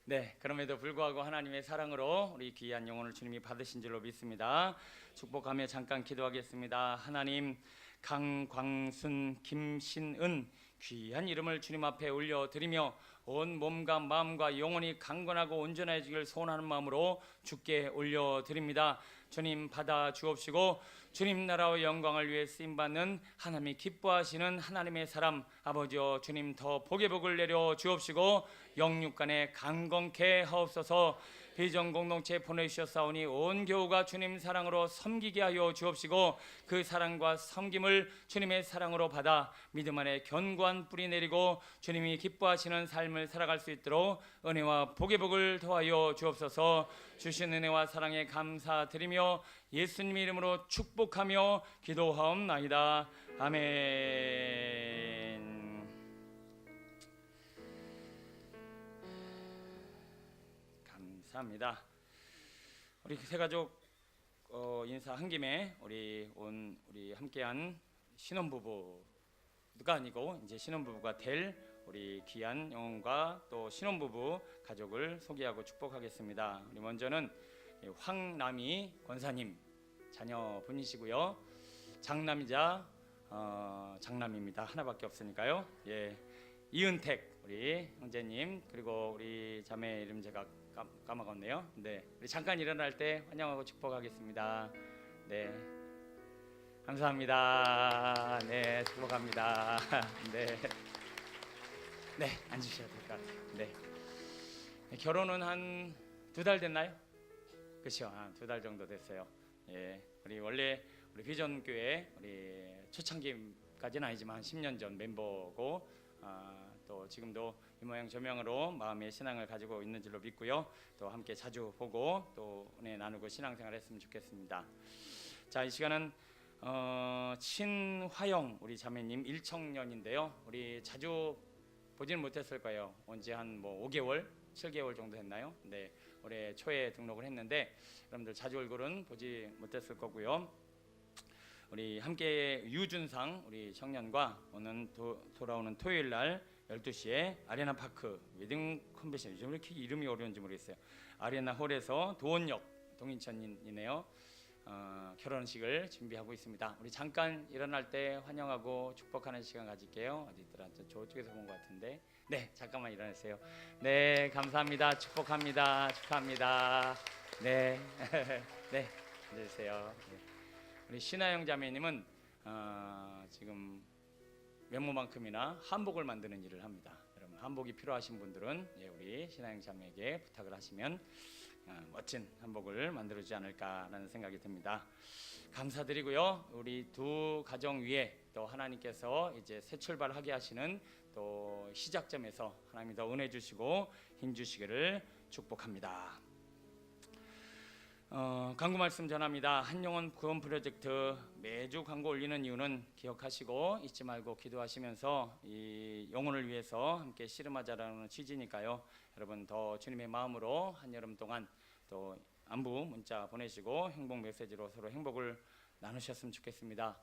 네, 그럼에도 불구하고 하나님의 사랑으로 우리 귀한 영혼을 주님이 받으신 줄로 믿습니다. 축복하며 잠깐 기도하겠습니다. 하나님, 강광순, 김신은 귀한 이름을 주님 앞에 올려드리며 온 몸과 마음과 영혼이 강건하고 온전해지길 소원하는 마음으로 주께 올려드립니다. 주님 받아 주옵시고 주님 나라의 영광을 위해 쓰임받는 하나님이 기뻐하시는 하나님의 사람 아버지여, 주님 더 복의 복을 내려 주옵시고 영육간에 강건케 하옵소서. 비전 공동체 보내주셨사오니 온 교우가 주님 사랑으로 섬기게 하여 주옵시고 그 사랑과 섬김을 주님의 사랑으로 받아 믿음 안에 견고한 뿌리 내리고 주님이 기뻐하시는 삶을 살아갈 수 있도록 은혜와 복의 복을 더하여 주옵소서. 주신 은혜와 사랑에 감사드리며 예수님 이름으로 축복하며 기도하옵나이다. 아멘. 감사합니다. 우리 세 가족 인사한 김에 우리 함께한 신혼부부가 아니고 이제 신혼부부가 될 우리 귀한 영혼과 또 신혼부부 가족을 소개하고 축복하겠습니다. 우리 먼저는 황남희 권사님 자녀분이시고요. 장남이자 장남입니다. 하나밖에 없으니까요. 예, 이은택 우리 형제님, 그리고 우리 자매 이름 제가 까먹었네요. 네, 우리 잠깐 일어날 때 환영하고 축복하겠습니다. 네, 감사합니다. 네, 축복합니다. 네, 네, 앉으셔도 될 것 같아요. 네, 결혼은 한 2달 됐나요? 그렇죠, 한 2달 정도 됐어요. 예, 우리 비전 교회 우리 초창기까지는 아니지만 한 10년 전 멤버고 또 지금도 이 모양 저 모양으로 마음의 신앙을 가지고 있는 줄로 믿고요. 또 함께 자주 보고 또 은혜 나누고 신앙생활 했으면 좋겠습니다. 자, 이 시간은 친화영 우리 자매님 일청년인데요. 우리 자주 보지는 못했을 거예요. 언제 한 5개월, 7개월 정도 했나요? 네, 올해 초에 등록을 했는데 여러분들 자주 얼굴은 보지 못했을 거고요. 우리 함께 유준상 우리 청년과 오늘 돌아오는 토요일 날 12시에 아레나 파크 웨딩 컨벤션, 요즘 왜 이렇게 이름이 어려운지 모르겠어요. 아레나 홀에서 도원역 동인천이네요. 결혼식을 준비하고 있습니다. 우리 잠깐 일어날 때 환영하고 축복하는 시간 가질게요. 어디더라? 저쪽에서 본 것 같은데. 네, 잠깐만 일어나세요. 네, 감사합니다. 축복합니다. 축하합니다. 네, 네, 앉으세요. 네. 우리 신하영 자매님은 지금 면모만큼이나 한복을 만드는 일을 합니다. 여러분 한복이 필요하신 분들은 우리 신하영 자매에게 부탁을 하시면 멋진 한복을 만들어주지 않을까라는 생각이 듭니다. 감사드리고요. 우리 두 가정 위에 또 하나님께서 이제 새 출발하게 하시는 또 시작점에서 하나님이 더 은혜 주시고 힘 주시기를 축복합니다. 광고 말씀 전합니다. 한영혼 구원 프로젝트 매주 광고 올리는 이유는 기억하시고 잊지 말고 기도하시면서 이 영혼을 위해서 함께 씨름하자라는 취지니까요. 여러분 더 주님의 마음으로 한여름 동안 또 안부 문자 보내시고 행복 메시지로 서로 행복을 나누셨으면 좋겠습니다.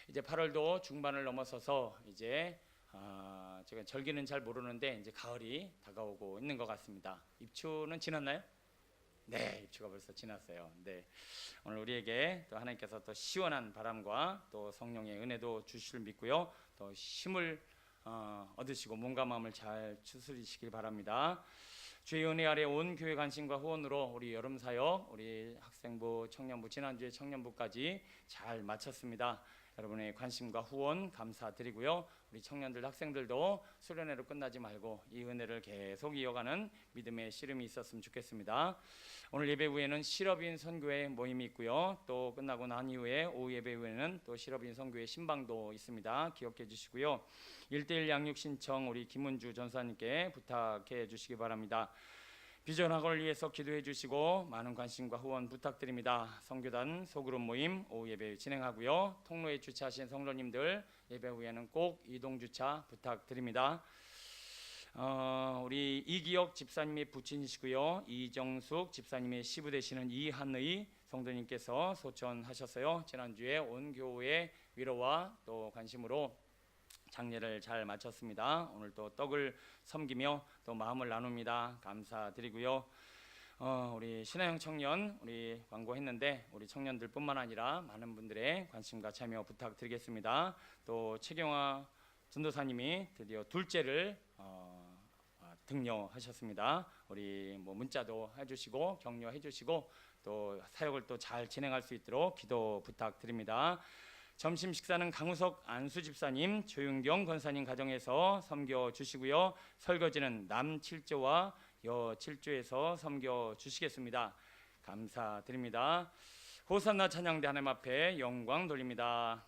이제 8월도 중반을 넘어서서 이제 제가 절기는 잘 모르는데 이제 가을이 다가오고 있는 것 같습니다. 입추는 지났나요? 네, 입추가 벌써 지났어요. 네, 오늘 우리에게 또 하나님께서 또 시원한 바람과 또 성령의 은혜도 주실 믿고요. 또 힘을 얻으시고 몸과 마음을 잘 추스리시길 바랍니다. 주의 은혜 아래 온 교회 관심과 후원으로 우리 여름 사역, 우리 학생부, 청년부, 지난주에 청년부까지 잘 마쳤습니다. 여러분의 관심과 후원 감사드리고요. 우리 청년들, 학생들도 수련회로 끝나지 말고 이 은혜를 계속 이어가는 믿음의 씨름이 있었으면 좋겠습니다. 오늘 예배 후에는 실업인 선교회 모임이 있고요. 또 끝나고 난 이후에 오후 예배 후에는 또 실업인 선교회 신방도 있습니다. 기억해 주시고요. 1:1 양육 신청 우리 김은주 전사님께 부탁해 주시기 바랍니다. 비전학원을 위해서 기도해 주시고 많은 관심과 후원 부탁드립니다. 선교단 소그룹 모임 오후 예배 진행하고요. 통로에 주차하신 성도님들 예배 후에는 꼭 이동 주차 부탁드립니다. 우리 이기혁 집사님의 부친이시고요. 이정숙 집사님의 시부 되시는 이한의 성도님께서 소천하셨어요. 지난주에 온 교회의 위로와 또 관심으로 장례를 잘 마쳤습니다. 오늘 또 떡을 섬기며 또 마음을 나눕니다. 감사드리고요. 우리 신화영 청년 우리 광고했는데 우리 청년들뿐만 아니라 많은 분들의 관심과 참여 부탁드리겠습니다. 또 최경화 전도사님이 드디어 둘째를 등려하셨습니다. 우리 문자도 해주시고 격려해주시고 또 사역을 또 잘 진행할 수 있도록 기도 부탁드립니다. 점심 식사는 강우석 안수 집사님, 조윤경 권사님 가정에서 섬겨 주시고요. 설거지는 남 7조와 여 7조에서 섬겨 주시겠습니다. 감사드립니다. 호산나 찬양대 하나님 앞에 영광 돌립니다.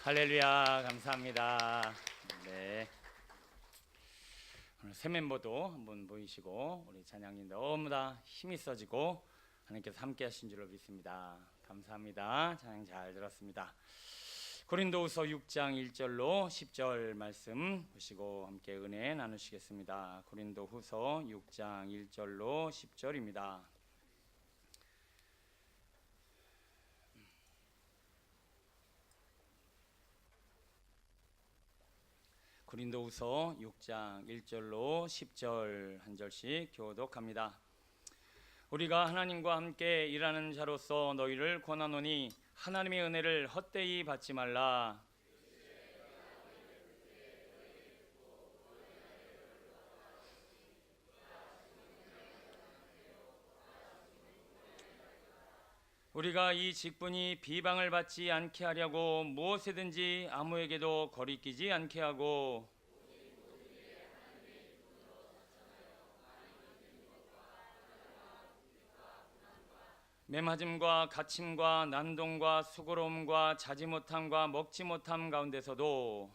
할렐루야, 감사합니다. 네. 오늘 새 멤버도 한번 보이시고 우리 찬양이 너무나 힘이 써지고 하나님께서 함께 하신 줄로 믿습니다. 감사합니다. 찬양 잘 들었습니다. 고린도후서 6장 1절로 10절 말씀 보시고 함께 은혜 나누시겠습니다. 고린도후서 6장 1절로 10절입니다. 고린도후서 6장 1절로 10절 한 절씩 교독합니다. 우리가 하나님과 함께 일하는 자로서 너희를 권하노니 하나님의 은혜를 헛되이 받지 말라. 우리가 이 직분이 비방을 받지 않게 하려고 무엇이든지 아무에게도 거리끼지 않게 하고 매맞음과 갇힘과 난동과 수고로움과 자지 못함과 먹지 못함 가운데서도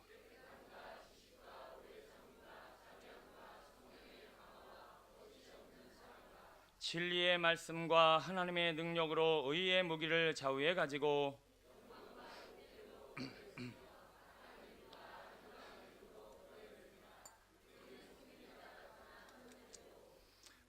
진리의 말씀과 하나님의 능력으로 의의 무기를 좌우에 가지고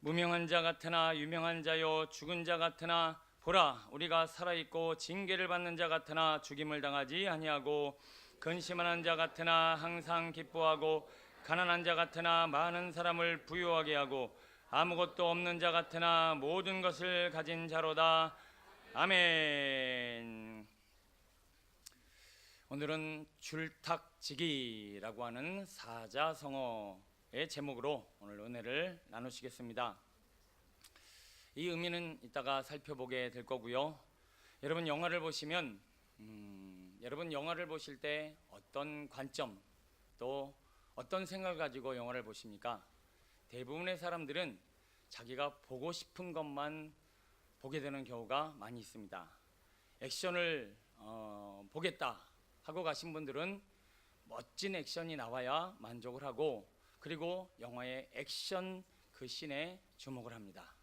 무명한 자 같으나 유명한 자요 죽은 자 같으나 보라 우리가 살아있고 징계를 받는 자 같으나 죽임을 당하지 아니하고 근심하는 자 같으나 항상 기뻐하고 가난한 자 같으나 많은 사람을 부유하게 하고 아무것도 없는 자 같으나 모든 것을 가진 자로다. 아멘. 오늘은 줄탁지기라고 하는 사자성어의 제목으로 오늘 은혜를 나누시겠습니다. 이 의미는 이따가 살펴보게 될 거고요. 여러분 영화를 보시면 여러분 영화를 보실 때 어떤 관점 또 어떤 생각을 가지고 영화를 보십니까? 대부분의 사람들은 자기가 보고 싶은 것만 보게 되는 경우가 많이 있습니다. 액션을 보겠다 하고 가신 분들은 멋진 액션이 나와야 만족을 하고, 그리고 영화의 액션 그 씬에 주목을 합니다.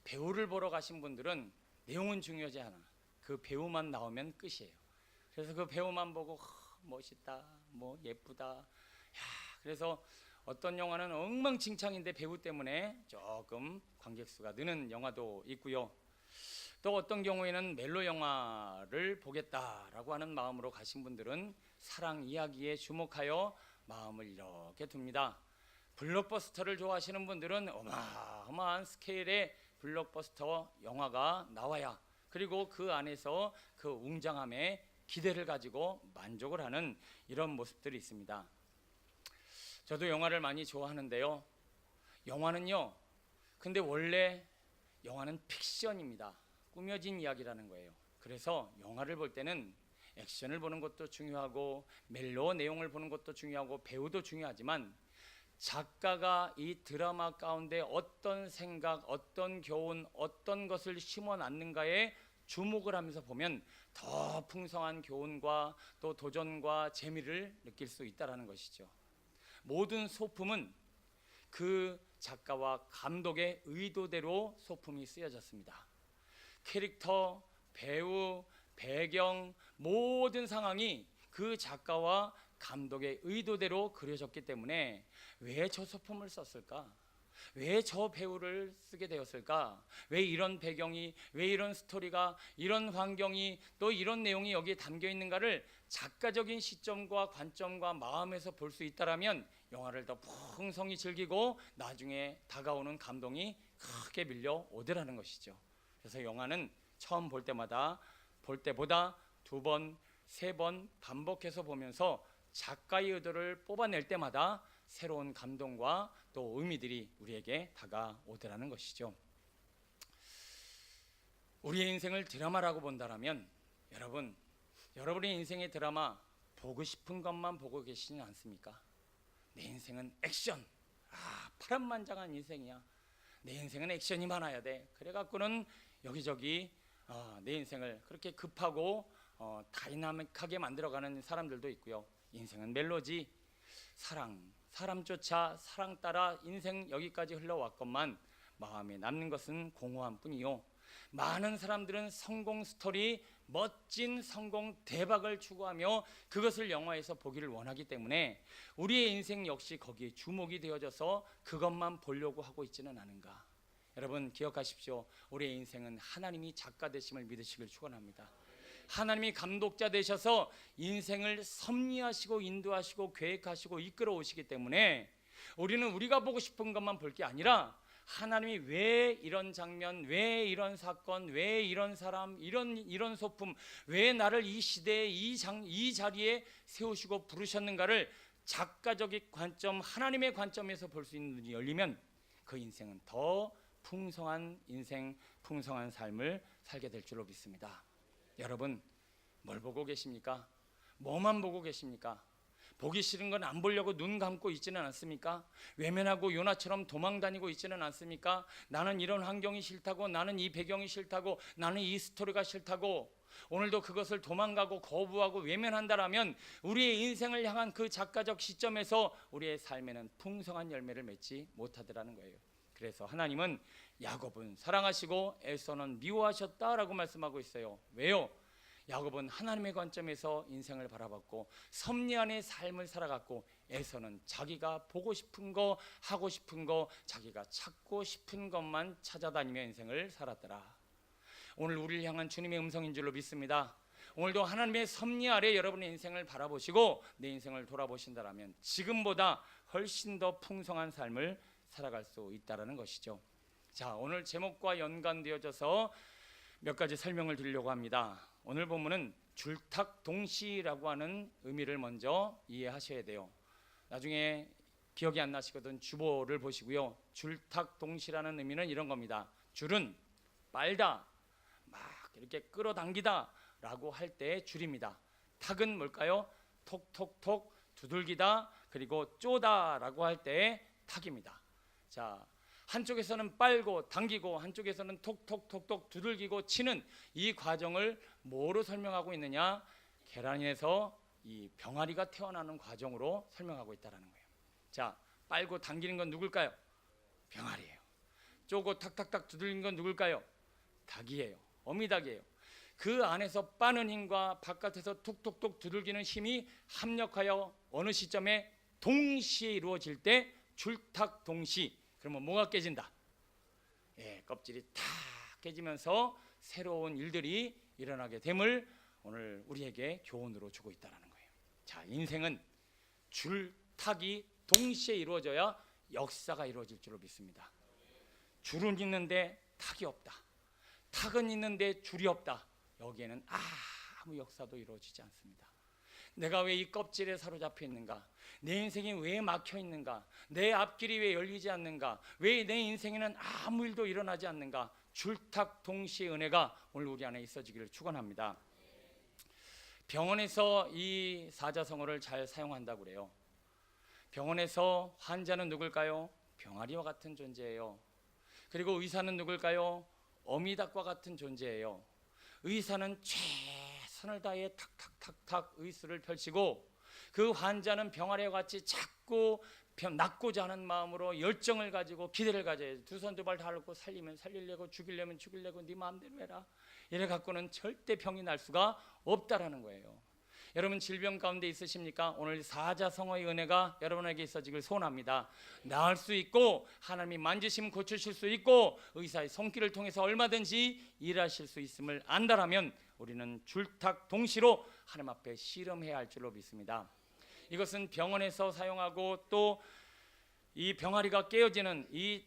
배우를 보러 가신 분들은 내용은 중요하지 않아. 그 배우만 나오면 끝이에요. 그래서 그 배우만 보고 멋있다, 뭐 예쁘다. 야, 그래서 어떤 영화는 엉망진창인데 배우 때문에 조금 관객 수가 느는 영화도 있고요. 또 어떤 경우에는 멜로 영화를 보겠다라고 하는 마음으로 가신 분들은 사랑 이야기에 주목하여 마음을 이렇게 둡니다. 블록버스터를 좋아하시는 분들은 어마어마한 스케일의 블록버스터 영화가 나와야, 그리고 그 안에서 그 웅장함에 기대를 가지고 만족을 하는 이런 모습들이 있습니다. 저도 영화를 많이 좋아하는데요. 영화는요, 근데 원래 영화는 픽션입니다. 꾸며진 이야기라는 거예요. 그래서 영화를 볼 때는 액션을 보는 것도 중요하고 멜로 내용을 보는 것도 중요하고 배우도 중요하지만, 작가가 이 드라마 가운데 어떤 생각, 어떤 교훈, 어떤 것을 심어놨는가에 주목을 하면서 보면 더 풍성한 교훈과 또 도전과 재미를 느낄 수 있다는 것이죠. 모든 소품은 그 작가와 감독의 의도대로 소품이 쓰여졌습니다. 캐릭터, 배우, 배경, 모든 상황이 그 작가와 감독의 의도대로 그려졌기 때문에 왜 저 소품을 썼을까? 왜 저 배우를 쓰게 되었을까? 왜 이런 배경이, 왜 이런 스토리가, 이런 환경이, 또 이런 내용이 여기에 담겨 있는가를 작가적인 시점과 관점과 마음에서 볼 수 있다라면 영화를 더 풍성히 즐기고 나중에 다가오는 감동이 크게 밀려오더라는 것이죠. 그래서 영화는 처음 볼 때보다 두 번, 세 번 반복해서 보면서 작가의 의도를 뽑아낼 때마다 새로운 감동과 또 의미들이 우리에게 다가오더라는 것이죠. 우리의 인생을 드라마라고 본다면 여러분의 인생의 드라마 보고 싶은 것만 보고 계시지 않습니까? 내 인생은 액션, 파란만장한 인생이야. 내 인생은 액션이 많아야 돼. 그래갖고는 여기저기 내 인생을 그렇게 급하고 다이나믹하게 만들어가는 사람들도 있고요. 인생은 멜로디, 사람 쫓아 사랑 따라 인생 여기까지 흘러왔건만 마음에 남는 것은 공허함 뿐이요. 많은 사람들은 성공 스토리, 멋진 성공 대박을 추구하며 그것을 영화에서 보기를 원하기 때문에 우리의 인생 역시 거기에 주목이 되어져서 그것만 보려고 하고 있지는 않은가. 여러분 기억하십시오. 우리의 인생은 하나님이 작가 되심을 믿으시길 축원합니다. 하나님이 감독자 되셔서 인생을 섭리하시고 인도하시고 계획하시고 이끌어 오시기 때문에 우리는 우리가 보고 싶은 것만 볼 게 아니라 하나님이 왜 이런 장면, 왜 이런 사건, 왜 이런 사람, 이런 소품, 왜 나를 이 시대에 이 자리에 세우시고 부르셨는가를 작가적인 관점, 하나님의 관점에서 볼 수 있는 눈이 열리면 그 인생은 더 풍성한 인생, 풍성한 삶을 살게 될 줄로 믿습니다. 여러분 뭘 보고 계십니까? 뭐만 보고 계십니까? 보기 싫은 건 안 보려고 눈 감고 있지는 않습니까? 외면하고 요나처럼 도망 다니고 있지는 않습니까? 나는 이런 환경이 싫다고, 나는 이 배경이 싫다고, 나는 이 스토리가 싫다고 오늘도 그것을 도망가고 거부하고 외면한다라면 우리의 인생을 향한 그 작가적 시점에서 우리의 삶에는 풍성한 열매를 맺지 못하더라는 거예요. 그래서 하나님은 야곱은 사랑하시고 에서는 미워하셨다라고 말씀하고 있어요. 왜요? 야곱은 하나님의 관점에서 인생을 바라봤고 섭리안의 삶을 살아갔고, 에서는 자기가 보고 싶은 거, 하고 싶은 거, 자기가 찾고 싶은 것만 찾아다니며 인생을 살았더라. 오늘 우리를 향한 주님의 음성인 줄로 믿습니다. 오늘도 하나님의 섭리 아래 여러분의 인생을 바라보시고 내 인생을 돌아보신다라면 지금보다 훨씬 더 풍성한 삶을 살아갈 수 있다라는 것이죠. 자, 오늘 제목과 연관되어져서 몇 가지 설명을 드리려고 합니다. 오늘 본문은 줄탁동시라고 하는 의미를 먼저 이해하셔야 돼요. 나중에 기억이 안 나시거든 주보를 보시고요. 줄탁동시라는 의미는 이런 겁니다. 줄은 빨다, 막 이렇게 끌어당기다 라고 할 때의 줄입니다. 탁은 뭘까요? 톡톡톡 두들기다, 그리고 쪼다 라고 할 때의 탁입니다. 자, 한쪽에서는 빨고 당기고 한쪽에서는 톡톡톡톡 두들기고 치는 이 과정을 뭐로 설명하고 있느냐? 계란에서 이 병아리가 태어나는 과정으로 설명하고 있다는 거예요. 자, 빨고 당기는 건 누굴까요? 병아리예요. 쪼고 탁탁탁 두들기는 건 누굴까요? 닭이에요. 어미닭이에요. 그 안에서 빠는 힘과 바깥에서 툭툭툭 두들기는 힘이 합력하여 어느 시점에 동시에 이루어질 때 줄탁동시. 그러면 뭐가 깨진다? 예, 껍질이 탁 깨지면서 새로운 일들이 일어나게 됨을 오늘 우리에게 교훈으로 주고 있다는 거예요. 자, 인생은 줄탁이 동시에 이루어져야 역사가 이루어질 줄로 믿습니다. 줄은 있는데 탁이 없다. 탁은 있는데 줄이 없다. 여기에는 아무 역사도 이루어지지 않습니다. 내가 왜 이 껍질에 사로잡혀 있는가? 내 인생이 왜 막혀 있는가? 내 앞길이 왜 열리지 않는가? 왜 내 인생에는 아무 일도 일어나지 않는가? 줄탁동시의 은혜가 오늘 우리 안에 있어지기를 축원합니다. 병원에서 이 사자성어를 잘 사용한다고 그래요. 병원에서 환자는 누굴까요? 병아리와 같은 존재예요. 그리고 의사는 누굴까요? 어미닭과 같은 존재예요. 의사는 최선을 다해 탁탁탁탁 의술을 펼치고 그 환자는 병아리와 같이 자꾸 낫고자 하는 마음으로 열정을 가지고 기대를 가져야지. 두 손 두 발 다 놓고 살리면 살리려고 죽이려면 죽이려고 네 마음대로 해라. 이래 갖고는 절대 병이 날 수가 없다라는 거예요. 여러분 질병 가운데 있으십니까? 오늘 사자성어의 은혜가 여러분에게 있어지길 소원합니다. 나을 수 있고 하나님이 만지시면 고치실 수 있고 의사의 손길을 통해서 얼마든지 일하실 수 있음을 안다라면 우리는 줄탁동시로 하나님 앞에 씨름해야 할 줄로 믿습니다. 이것은 병원에서 사용하고 또 이 병아리가 깨어지는 이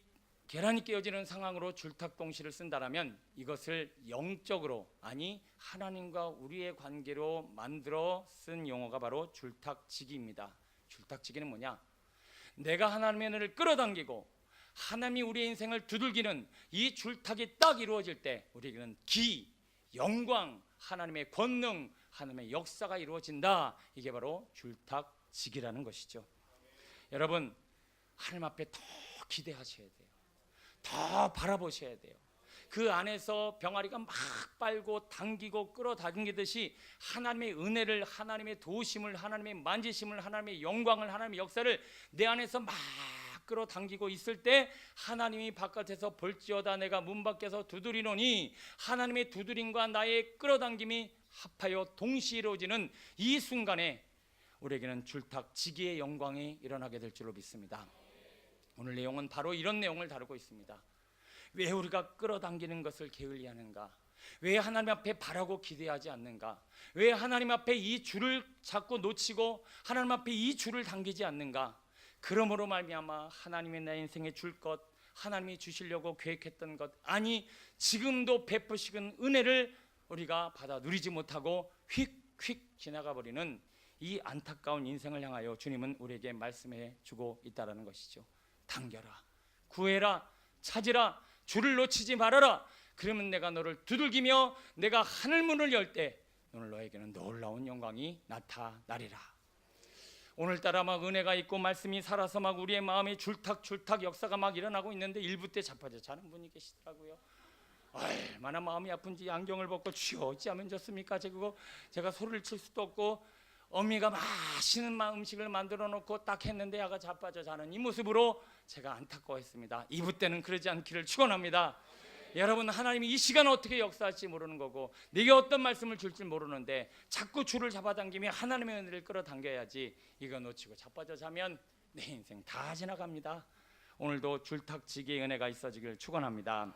계란이 깨어지는 상황으로 줄탁동시를 쓴다라면 이것을 영적으로, 아니 하나님과 우리의 관계로 만들어 쓴 용어가 바로 줄탁지기입니다. 줄탁지기는 뭐냐? 내가 하나님의 은혜를 끌어당기고 하나님이 우리의 인생을 두들기는 이 줄탁이 딱 이루어질 때 우리에게는 기, 영광, 하나님의 권능, 하나님의 역사가 이루어진다. 이게 바로 줄탁지기라는 것이죠. 여러분 하나님 앞에 더 기대하셔야 돼요. 더 바라보셔야 돼요. 그 안에서 병아리가 막 빨고 당기고 끌어당기듯이 하나님의 은혜를, 하나님의 도우심을, 하나님의 만지심을, 하나님의 영광을, 하나님의 역사를 내 안에서 막 끌어당기고 있을 때 하나님이 바깥에서 볼지어다 내가 문 밖에서 두드리노니 하나님의 두드림과 나의 끌어당김이 합하여 동시에 이루어지는 이 순간에 우리에게는 줄탁지기의 영광이 일어나게 될 줄로 믿습니다. 오늘 내용은 바로 이런 내용을 다루고 있습니다. 왜 우리가 끌어당기는 것을 게을리하는가? 왜 하나님 앞에 바라고 기대하지 않는가? 왜 하나님 앞에 이 줄을 자꾸 놓치고 하나님 앞에 이 줄을 당기지 않는가? 그러므로 말미암아 하나님의 내 인생에 줄 것, 하나님이 주시려고 계획했던 것, 아니 지금도 베푸시는 은혜를 우리가 받아 누리지 못하고 휙휙 지나가 버리는 이 안타까운 인생을 향하여 주님은 우리에게 말씀해 주고 있다는 것이죠. 당겨라, 구해라, 찾으라, 줄을 놓치지 말아라. 그러면 내가 너를 두들기며 내가 하늘문을 열 때 오늘 너에게는 놀라운 영광이 나타나리라. 오늘따라 막 은혜가 있고 말씀이 살아서 막 우리의 마음에 줄탁줄탁 역사가 막 일어나고 있는데 일부 때 자빠져 자는 분이 계시더라고요. 얼마나 마음이 아픈지 안경을 벗고 주여 어찌하면 좋습니까? 제가 소리를 칠 수도 없고 어미가 맛있는 음식을 만들어 놓고 딱 했는데 야가 자빠져 자는 이 모습으로 제가 안타까워했습니다. 이부 때는 그러지 않기를 축원합니다. 여러분 하나님이 이 시간 어떻게 역사할지 모르는 거고 내게 어떤 말씀을 줄지 모르는데 자꾸 줄을 잡아당기며 하나님의 은혜를 끌어당겨야지 이거 놓치고 자빠져 자면 내 인생 다 지나갑니다. 오늘도 줄탁지기의 은혜가 있어지길 축원합니다.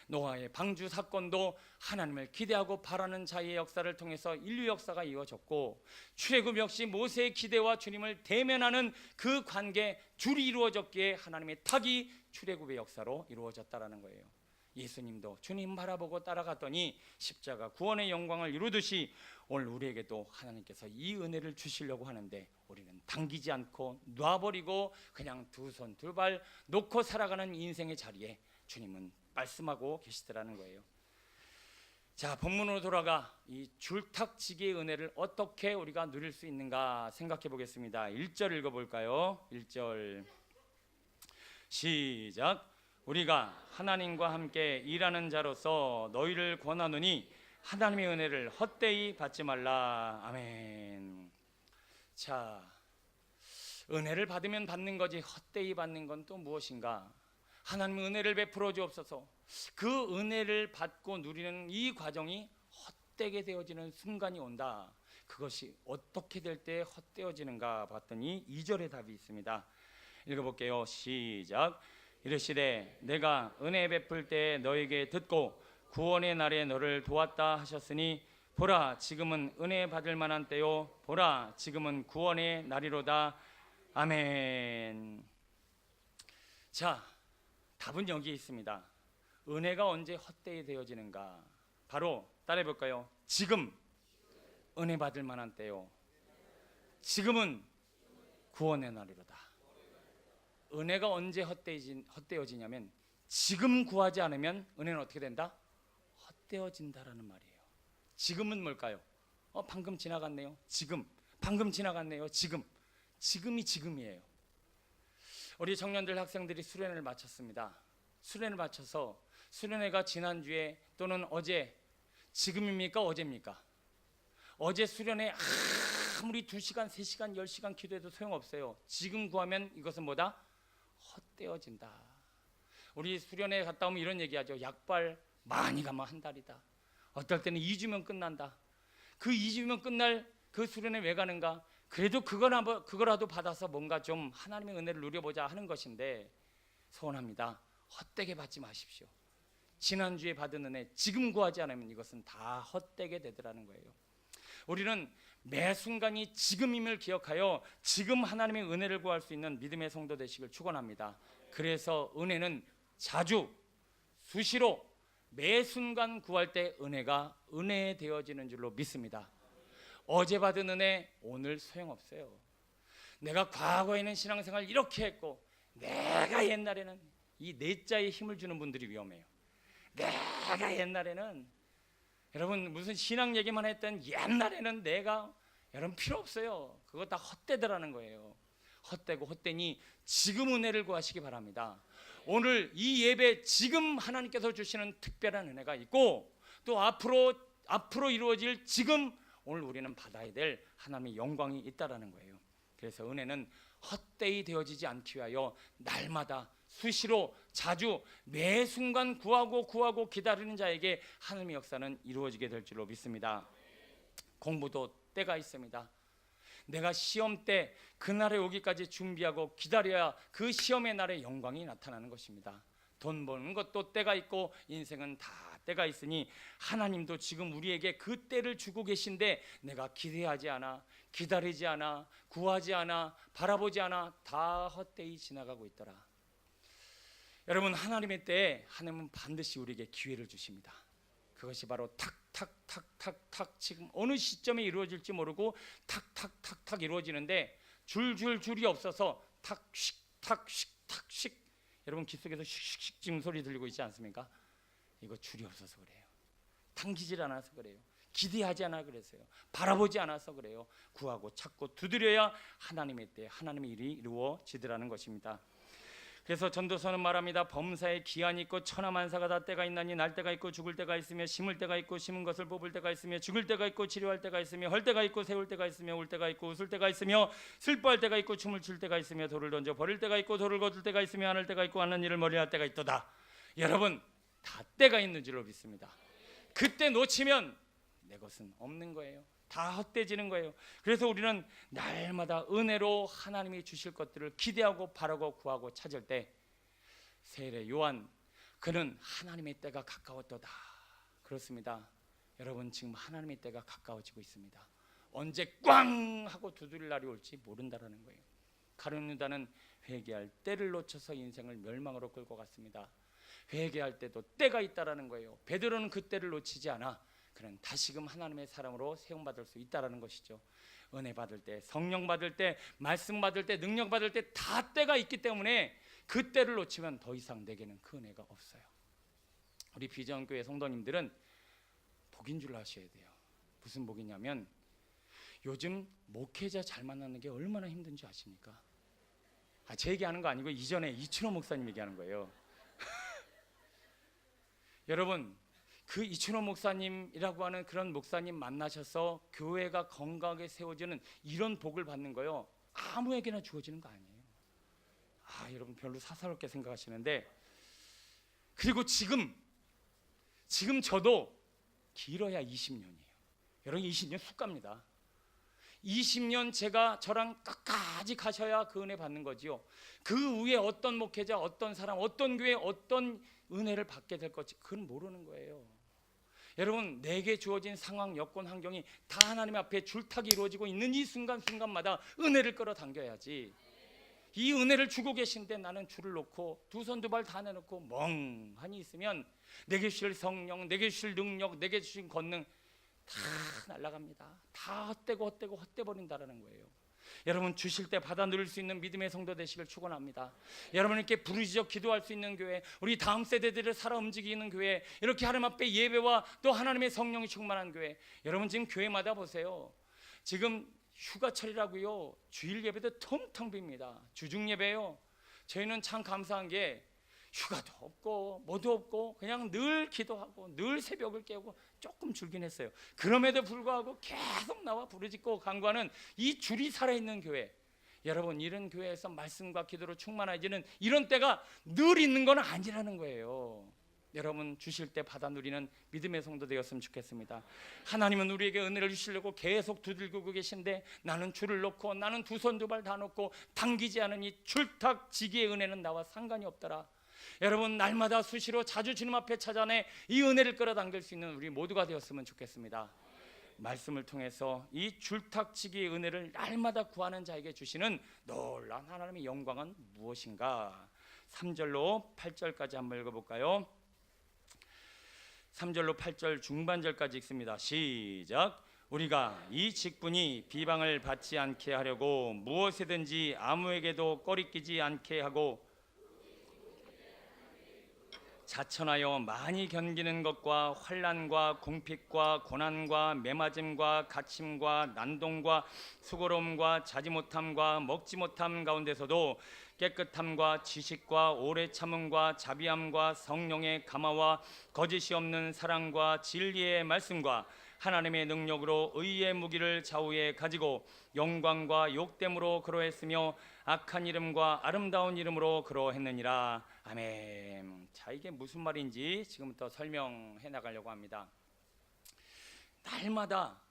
노아의 방주 사건도 하나님을 기대하고 바라는 자의 역사를 통해서 인류 역사가 이루어졌고, 출애굽 역시 모세의 기대와 주님을 대면하는 그 관계 줄이 이루어졌기에 하나님의 탁이 출애굽의 역사로 이루어졌다라는 거예요. 예수님도 주님 바라보고 따라갔더니 십자가 구원의 영광을 이루듯이 오늘 우리에게도 하나님께서 이 은혜를 주시려고 하는데, 우리는 당기지 않고 놔버리고 그냥 두 손 두 발 놓고 살아가는 인생의 자리에 주님은 말씀하고 계시더라는 거예요. 자, 본문으로 돌아가 이 줄탁지기의 은혜를 어떻게 우리가 누릴 수 있는가 생각해 보겠습니다. 1절 읽어볼까요? 1절 시작. 우리가 하나님과 함께 일하는 자로서 너희를 권하노니 하나님의 은혜를 헛되이 받지 말라. 아멘. 자, 은혜를 받으면 받는 거지 헛되이 받는 건 또 무엇인가? 하나님 은혜를 베풀어 주옵소서. 그 은혜를 받고 누리는 이 과정이 헛되게 되어지는 순간이 온다. 그것이 어떻게 될 때 헛되어지는가 봤더니 2절에 답이 있습니다. 읽어볼게요. 시작. 이르시되 내가 은혜 베풀 때 너에게 듣고 구원의 날에 너를 도왔다 하셨으니 보라 지금은 은혜 받을 만한 때요 보라 지금은 구원의 날이로다. 아멘. 자, 답은 여기에 있습니다. 은혜가 언제 헛되이 되어지는가? 바로 따라해볼까요? 지금 은혜 받을 만한 때요, 지금은 구원의 날이로다. 은혜가 언제 헛되어지냐면 지금 구하지 않으면 은혜는 어떻게 된다? 헛되어진다라는 말이에요. 지금은 뭘까요? 방금 지나갔네요. 지금. 방금 지나갔네요. 지금이 지금이에요. 우리 청년들 학생들이 수련회를 마쳤습니다. 수련회를 마쳐서 수련회가 지난주에 또는 어제, 지금입니까? 어제입니까? 어제 수련회 아무리 2시간, 3시간, 10시간 기도해도 소용없어요. 지금 구하면 이것은 뭐다? 헛되어진다. 우리 수련회 갔다 오면 이런 얘기하죠. 약발 많이 가면 한 달이다. 어떨 때는 2주면 끝난다. 그 2주면 끝날 그 수련회 왜 가는가? 그래도 그거라도 받아서 뭔가 좀 하나님의 은혜를 누려보자 하는 것인데, 소원합니다. 헛되게 받지 마십시오. 지난주에 받은 은혜 지금 구하지 않으면 이것은 다 헛되게 되더라는 거예요. 우리는 매 순간이 지금임을 기억하여 지금 하나님의 은혜를 구할 수 있는 믿음의 성도 되시길 축원합니다. 그래서 은혜는 자주 수시로 매 순간 구할 때 은혜가 은혜 되어지는 줄로 믿습니다. 어제 받은 은혜 오늘 소용없어요. 내가 과거에는 신앙생활 이렇게 했고, 내가 옛날에는 이 내자에 힘을 주는 분들이 위험해요. 내가 옛날에는, 여러분 무슨 신앙 얘기만 했던 옛날에는 내가, 여러분 필요 없어요. 그거 다 헛되더라는 거예요. 헛되고 헛되니 지금 은혜를 구하시기 바랍니다. 오늘 이 예배 지금 하나님께서 주시는 특별한 은혜가 있고, 또 앞으로 이루어질 지금 오늘 우리는 받아야 될 하나님의 영광이 있다라는 거예요. 그래서 은혜는 헛되이 되어지지 않기 위하여 날마다 수시로 자주 매 순간 구하고 기다리는 자에게 하나님의 역사는 이루어지게 될 줄로 믿습니다. 공부도 때가 있습니다. 내가 시험 때 그날에 오기까지 준비하고 기다려야 그 시험의 날에 영광이 나타나는 것입니다. 돈 버는 것도 때가 있고 인생은 다 때가 있으니 하나님도 지금 우리에게 그 때를 주고 계신데, 내가 기대하지 않아, 기다리지 않아, 구하지 않아, 바라보지 않아, 다 헛되이 지나가고 있더라. 여러분, 하나님의 때에 하나님은 반드시 우리에게 기회를 주십니다. 그것이 바로 탁탁탁탁탁 지금 어느 시점에 이루어질지 모르고 탁탁탁탁 이루어지는데, 줄이 없어서 탁씩 탁씩 탁씩, 여러분 귀 속에서 슉슉슉 지금 소리 들리고 있지 않습니까? 이거 줄이 없어서 그래요. 당기질 않아서 그래요. 기대하지 않아 그래서요. 바라보지 않아서 그래요. 구하고 찾고 두드려야 하나님의 때 하나님의 일이 이루어지더라는 것입니다. 그래서 전도서는 말합니다. 범사에 기한이 있고 천하만사가 다 때가 있나니 날 때가 있고 죽을 때가 있으며 심을 때가 있고 심은 것을 뽑을 때가 있으며 죽을 때가 있고 치료할 때가 있으며 헐 때가 있고 세울 때가 있으며 울 때가 있고 웃을 때가 있으며 슬퍼할 때가 있고 춤을 출 때가 있으며 돌을 던져 버릴 때가 있고 돌을 거둘 때가 있으며 하늘 때가 있고 하는 일을 머리할 때가 있도다. 여러분, 다 때가 있는 줄로 믿습니다. 그때 놓치면 내 것은 없는 거예요. 다 헛되지는 거예요. 그래서 우리는 날마다 은혜로 하나님이 주실 것들을 기대하고 바라고 구하고 찾을 때, 세례 요한 그는 하나님의 때가 가까웠도다. 그렇습니다. 여러분, 지금 하나님의 때가 가까워지고 있습니다. 언제 꽝 하고 두드릴 날이 올지 모른다라는 거예요. 가룟 유다는 회개할 때를 놓쳐서 인생을 멸망으로 끌고 갔습니다. 회개할 때도 때가 있다라는 거예요. 베드로는 그 때를 놓치지 않아 그는 다시금 하나님의 사람으로 세움받을 수 있다라는 것이죠. 은혜 받을 때, 성령 받을 때, 말씀 받을 때, 능력 받을 때 다 때가 있기 때문에 그 때를 놓치면 더 이상 내게는 그 은혜가 없어요. 우리 비전교회 성도님들은 복인 줄 아셔야 돼요. 무슨 복이냐면 요즘 목회자 잘 만나는 게 얼마나 힘든지 아십니까? 제 얘기하는 거 아니고 이전에 이춘호 목사님 얘기하는 거예요. 여러분, 그 이춘호 목사님이라고 하는 그런 목사님 만나셔서 교회가 건강하게 세워지는 이런 복을 받는 거요, 아무에게나 주어지는 거 아니에요. 여러분 별로 사사롭게 생각하시는데, 그리고 지금 저도 길어야 20년이에요. 여러분 20년 훅 갑니다. 20년 제가 저랑 끝까지 가셔야 그 은혜 받는 거지요. 그 위에 어떤 목회자, 어떤 사람, 어떤 교회, 어떤 은혜를 받게 될 것지 그건 모르는 거예요. 여러분, 내게 주어진 상황, 여건, 환경이 다 하나님 앞에 줄타기 이루어지고 있는 이 순간순간마다 은혜를 끌어당겨야지. 이 은혜를 주고 계신데 나는 줄을 놓고 두 손 두 발 다 내놓고 멍하니 있으면 내게 주실 성령, 내게 주실 능력, 내게 주신 권능 다 날아갑니다. 다 헛되버린다라는 거예요. 여러분, 주실 때 받아 누릴 수 있는 믿음의 성도 되시길 축원합니다. 여러분, 이렇게 부르짖어 기도할 수 있는 교회, 우리 다음 세대들을 살아 움직이는 교회, 이렇게 하나님 앞에 예배와 또 하나님의 성령이 충만한 교회. 여러분 지금 교회마다 보세요. 지금 휴가철이라고요, 주일 예배도 텅텅 빕니다. 주중 예배요, 저희는 참 감사한 게 휴가도 없고 뭐도 없고 그냥 늘 기도하고 늘 새벽을 깨고 조금 줄긴 했어요. 그럼에도 불구하고 계속 나와 부르짖고 간구하는 이 줄이 살아있는 교회. 여러분, 이런 교회에서 말씀과 기도로 충만해지는 이런 때가 늘 있는 건 아니라는 거예요. 여러분, 주실 때 받아 누리는 믿음의 성도 되었으면 좋겠습니다. 하나님은 우리에게 은혜를 주시려고 계속 두들기고 계신데, 나는 줄을 놓고 나는 두 손 두 발 다 놓고 당기지 않은 이 줄탁지기의 은혜는 나와 상관이 없더라. 여러분, 날마다 수시로 자주 주님 앞에 찾아내 이 은혜를 끌어당길 수 있는 우리 모두가 되었으면 좋겠습니다. 말씀을 통해서 이 줄탁치기의 은혜를 날마다 구하는 자에게 주시는 놀라운 하나님의 영광은 무엇인가? 3절로 8절까지 한번 읽어볼까요? 3절로 8절 중반절까지 읽습니다. 시작. 우리가 이 직분이 비방을 받지 않게 하려고 무엇이든지 아무에게도 꺼리끼지 않게 하고 자천하여 많이 견디는 것과 환난과 궁핍과 고난과 매맞음과 갇힘과 난동과 수고로움과 자지 못함과 먹지 못함 가운데서도 깨끗함과 지식과 오래 참음과 자비함과 성령의 감화와 거짓이 없는 사랑과 진리의 말씀과 하나님의 능력으로 의의 무기를 좌우에 가지고 영광과 욕됨으로 그러했으며 악한 이름과 아름다운 이름으로 그러했느니라. 아멘. 자, 이게 무슨 말인지 지금부터 설명해 나가려고 합니다. 날마다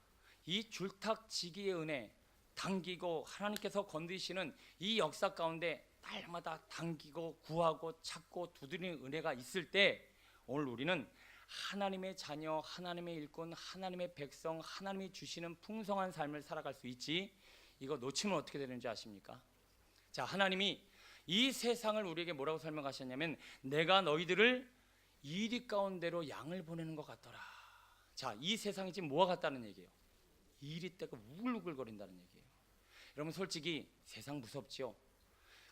이 줄탁지기의 은혜, 당기고 하나님께서 건드리시는 이 역사 가운데 날마다 당기고 구하고 찾고 두드리는 은혜가 있을 때, 오늘 우리는 하나님의 자녀, 하나님의 일꾼, 하나님의 백성, 하나님이 주시는 풍성한 삶을 살아갈 수 있지. 이거 놓치면 어떻게 되는지 아십니까? 자, 하나님이 이 세상을 우리에게 뭐라고 설명하셨냐면, 내가 너희들을 이리 가운데로 양을 보내는 것 같더라. 자, 이 세상이 지금 뭐와 같다는 얘기예요? 이리 때가 우글우글거린다는 얘기예요. 여러분, 솔직히 세상 무섭지요?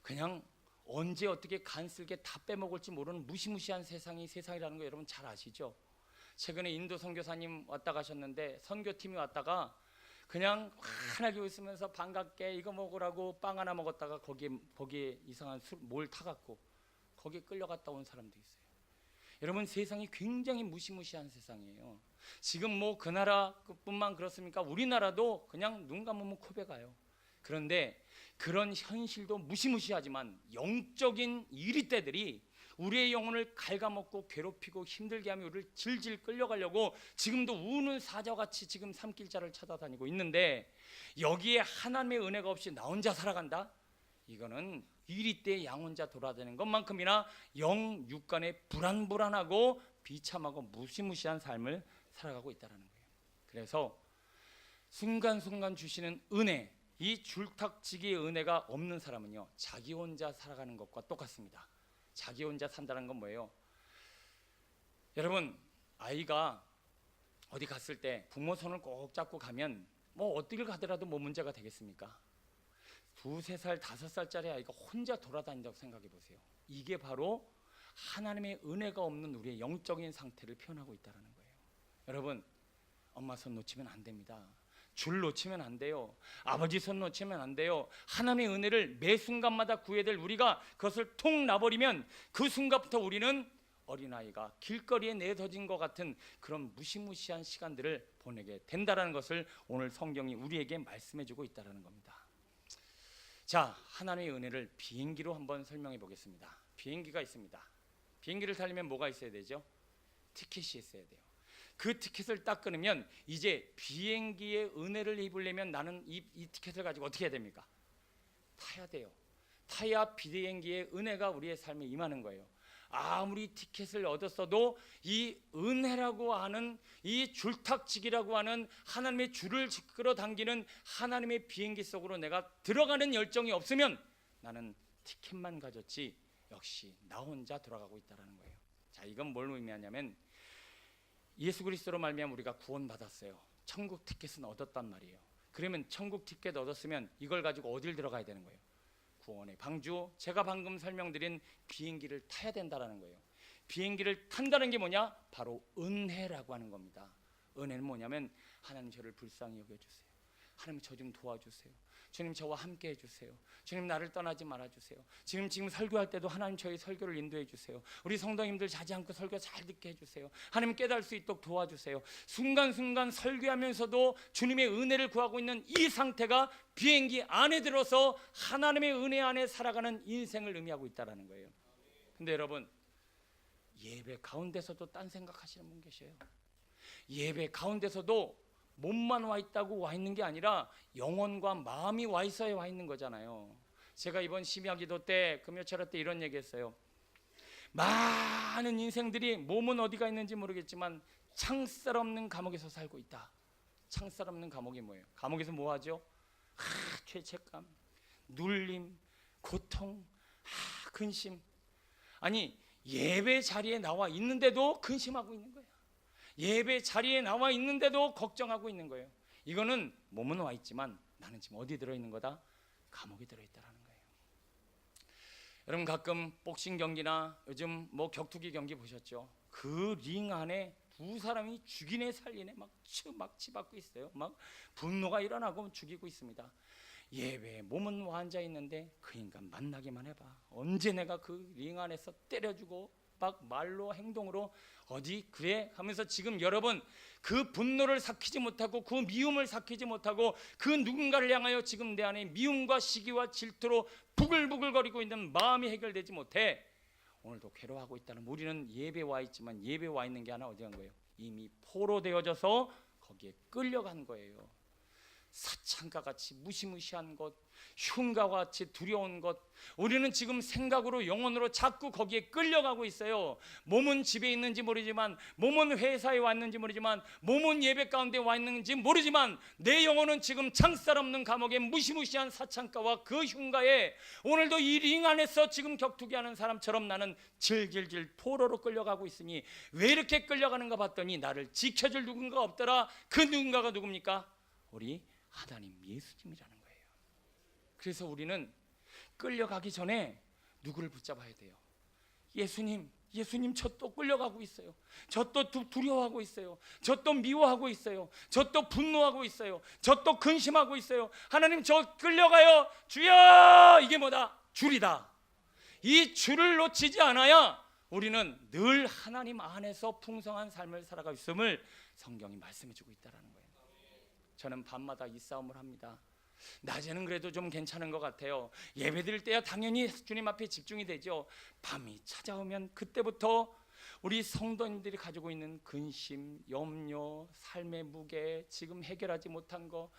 그냥 언제 어떻게 간쓸게 다 빼먹을지 모르는 무시무시한 세상이라는 거 여러분 잘 아시죠? 최근에 인도 선교사님 왔다 가셨는데, 선교팀이 왔다가 그냥 환하게 웃으면서 반갑게 이거 먹으라고 빵 하나 먹었다가 거기에 이상한 뭘 타갖고 거기에 끌려갔다 온 사람도 있어요. 여러분, 세상이 굉장히 무시무시한 세상이에요. 지금 뭐 그 나라뿐만 그렇습니까? 우리나라도 그냥 눈 감으면 코베 가요. 그런데 그런 현실도 무시무시하지만 영적인 이리떼들이 우리의 영혼을 갉아먹고 괴롭히고 힘들게 하며 우리를 질질 끌려가려고 지금도 우는 사자같이 지금 산길자를 찾아다니고 있는데, 여기에 하나님의 은혜가 없이 나 혼자 살아간다? 이거는 이리때 양혼자 돌아다니는 것만큼이나 영 육간에 불안불안하고 비참하고 무시무시한 삶을 살아가고 있다는 거예요. 그래서 순간순간 주시는 은혜, 이 줄탁지기의 은혜가 없는 사람은요, 자기 혼자 살아가는 것과 똑같습니다. 자기 혼자 산다는 건 뭐예요? 여러분, 아이가 어디 갔을 때 부모 손을 꼭 잡고 가면 뭐 어디를 가더라도 뭐 문제가 되겠습니까? 2, 3살, 5살짜리 아이가 혼자 돌아다닌다고 생각해 보세요. 이게 바로 하나님의 은혜가 없는 우리의 영적인 상태를 표현하고 있다는 거예요. 여러분, 엄마 손 놓치면 안 됩니다. 줄 놓치면 안 돼요. 아버지 손 놓치면 안 돼요. 하나님의 은혜를 매 순간마다 구해야 될 우리가 그것을 통 놔버리면 그 순간부터 우리는 어린아이가 길거리에 내던진 것 같은 그런 무시무시한 시간들을 보내게 된다는 것을 오늘 성경이 우리에게 말씀해주고 있다는 겁니다. 자, 하나님의 은혜를 비행기로 한번 설명해 보겠습니다. 비행기가 있습니다. 비행기를 타려면 뭐가 있어야 되죠? 티켓이 있어야 돼요. 그 티켓을 딱 끊으면 이제 비행기의 은혜를 입으려면 나는 이 티켓을 가지고 어떻게 해야 됩니까? 타야 돼요. 타야 비행기의 은혜가 우리의 삶에 임하는 거예요. 아무리 티켓을 얻었어도 이 은혜라고 하는 이 줄탁지기라고 하는 하나님의 줄을 끌어당기는 하나님의 비행기 속으로 내가 들어가는 열정이 없으면 나는 티켓만 가졌지 역시 나 혼자 돌아가고 있다는 거예요. 자, 이건 뭘 의미하냐면 예수 그리스도로 말미암아 우리가 구원받았어요. 천국 티켓은 얻었단 말이에요. 그러면 천국 티켓 얻었으면 이걸 가지고 어딜 들어가야 되는 거예요? 구원의 방주, 제가 방금 설명드린 비행기를 타야 된다는 거예요. 비행기를 탄다는 게 뭐냐? 바로 은혜라고 하는 겁니다. 은혜는 뭐냐면 하나님 저를 불쌍히 여겨주세요. 하나님 저 좀 도와주세요. 주님 저와 함께 해주세요. 주님 나를 떠나지 말아주세요. 지금 설교할 때도 하나님 저희 설교를 인도해 주세요. 우리 성도님들 자지 않고 설교 잘 듣게 해주세요. 하나님 깨달을 수 있도록 도와주세요. 순간순간 설교하면서도 주님의 은혜를 구하고 있는 이 상태가 비행기 안에 들어서 하나님의 은혜 안에 살아가는 인생을 의미하고 있다는 거예요. 근데 여러분, 예배 가운데서도 딴 생각하시는 분 계셔요. 예배 가운데서도 몸만 와 있다고 와 있는 게 아니라 영혼과 마음이 와 있어야 와 있는 거잖아요. 제가 이번 심야기도 때 금요철회 때 이런 얘기했어요. 많은 인생들이 몸은 어디가 있는지 모르겠지만 창살 없는 감옥에서 살고 있다. 창살 없는 감옥이 뭐예요? 감옥에서 뭐 하죠? 죄책감, 눌림, 고통, 근심. 아니 예배 자리에 나와 있는데도 근심하고 있는 거예요. 예배 자리에 나와 있는데도 걱정하고 있는 거예요. 이거는 몸은 와 있지만 나는 지금 어디 들어있는 거다? 감옥에 들어있다는 거예요. 여러분 가끔 복싱 경기나 요즘 뭐 격투기 경기 보셨죠? 그 링 안에 두 사람이 죽이네 살리네 막 치받고 있어요. 막 분노가 일어나고 죽이고 있습니다. 예배에 몸은 와 앉아 있는데 그 인간 만나기만 해봐. 언제 내가 그 링 안에서 때려주고 막 말로 행동으로 어디 그래 하면서 지금 여러분 그 분노를 삭히지 못하고 그 미움을 삭히지 못하고 그 누군가를 향하여 지금 내 안에 미움과 시기와 질투로 부글부글거리고 있는 마음이 해결되지 못해 오늘도 괴로워하고 있다는, 우리는 예배 와 있지만 예배 와 있는 게 하나 어디 간 거예요? 이미 포로되어져서 거기에 끌려간 거예요. 사창과 같이 무시무시한 것, 흉과 같이 두려운 것, 우리는 지금 생각으로 영혼으로 자꾸 거기에 끌려가고 있어요. 몸은 집에 있는지 모르지만, 몸은 회사에 왔는지 모르지만, 몸은 예배 가운데 와 있는지 모르지만 내 영혼은 지금 창살 없는 감옥의 무시무시한 사창가와 그 흉가에 오늘도 이 링 안에서 지금 격투기하는 사람처럼 나는 질질질 포로로 끌려가고 있으니 왜 이렇게 끌려가는가 봤더니 나를 지켜줄 누군가 없더라. 그 누군가가 누굽니까? 우리 하나님 예수님이라는 거예요. 그래서 우리는 끌려가기 전에 누구를 붙잡아야 돼요? 예수님 저 또 끌려가고 있어요. 저 또 두려워하고 있어요. 저 또 미워하고 있어요. 저 또 분노하고 있어요. 저 또 근심하고 있어요. 하나님 저 끌려가요. 주여, 이게 뭐다? 줄이다. 이 줄을 놓치지 않아야 우리는 늘 하나님 안에서 풍성한 삶을 살아가고 있음을 성경이 말씀해주고 있다는 거예요. 저는 밤마다 이 싸움을 합니다. 낮에는 그래도 좀 괜찮은 것 같아요. 예배 드릴 때야 당연히 주님 앞에 집중이 되죠. 밤이 찾아오면 그때부터 우리 성도님들이 가지고 있는 근심, 염려, 삶의 무게, 지금 해결하지 못한 거,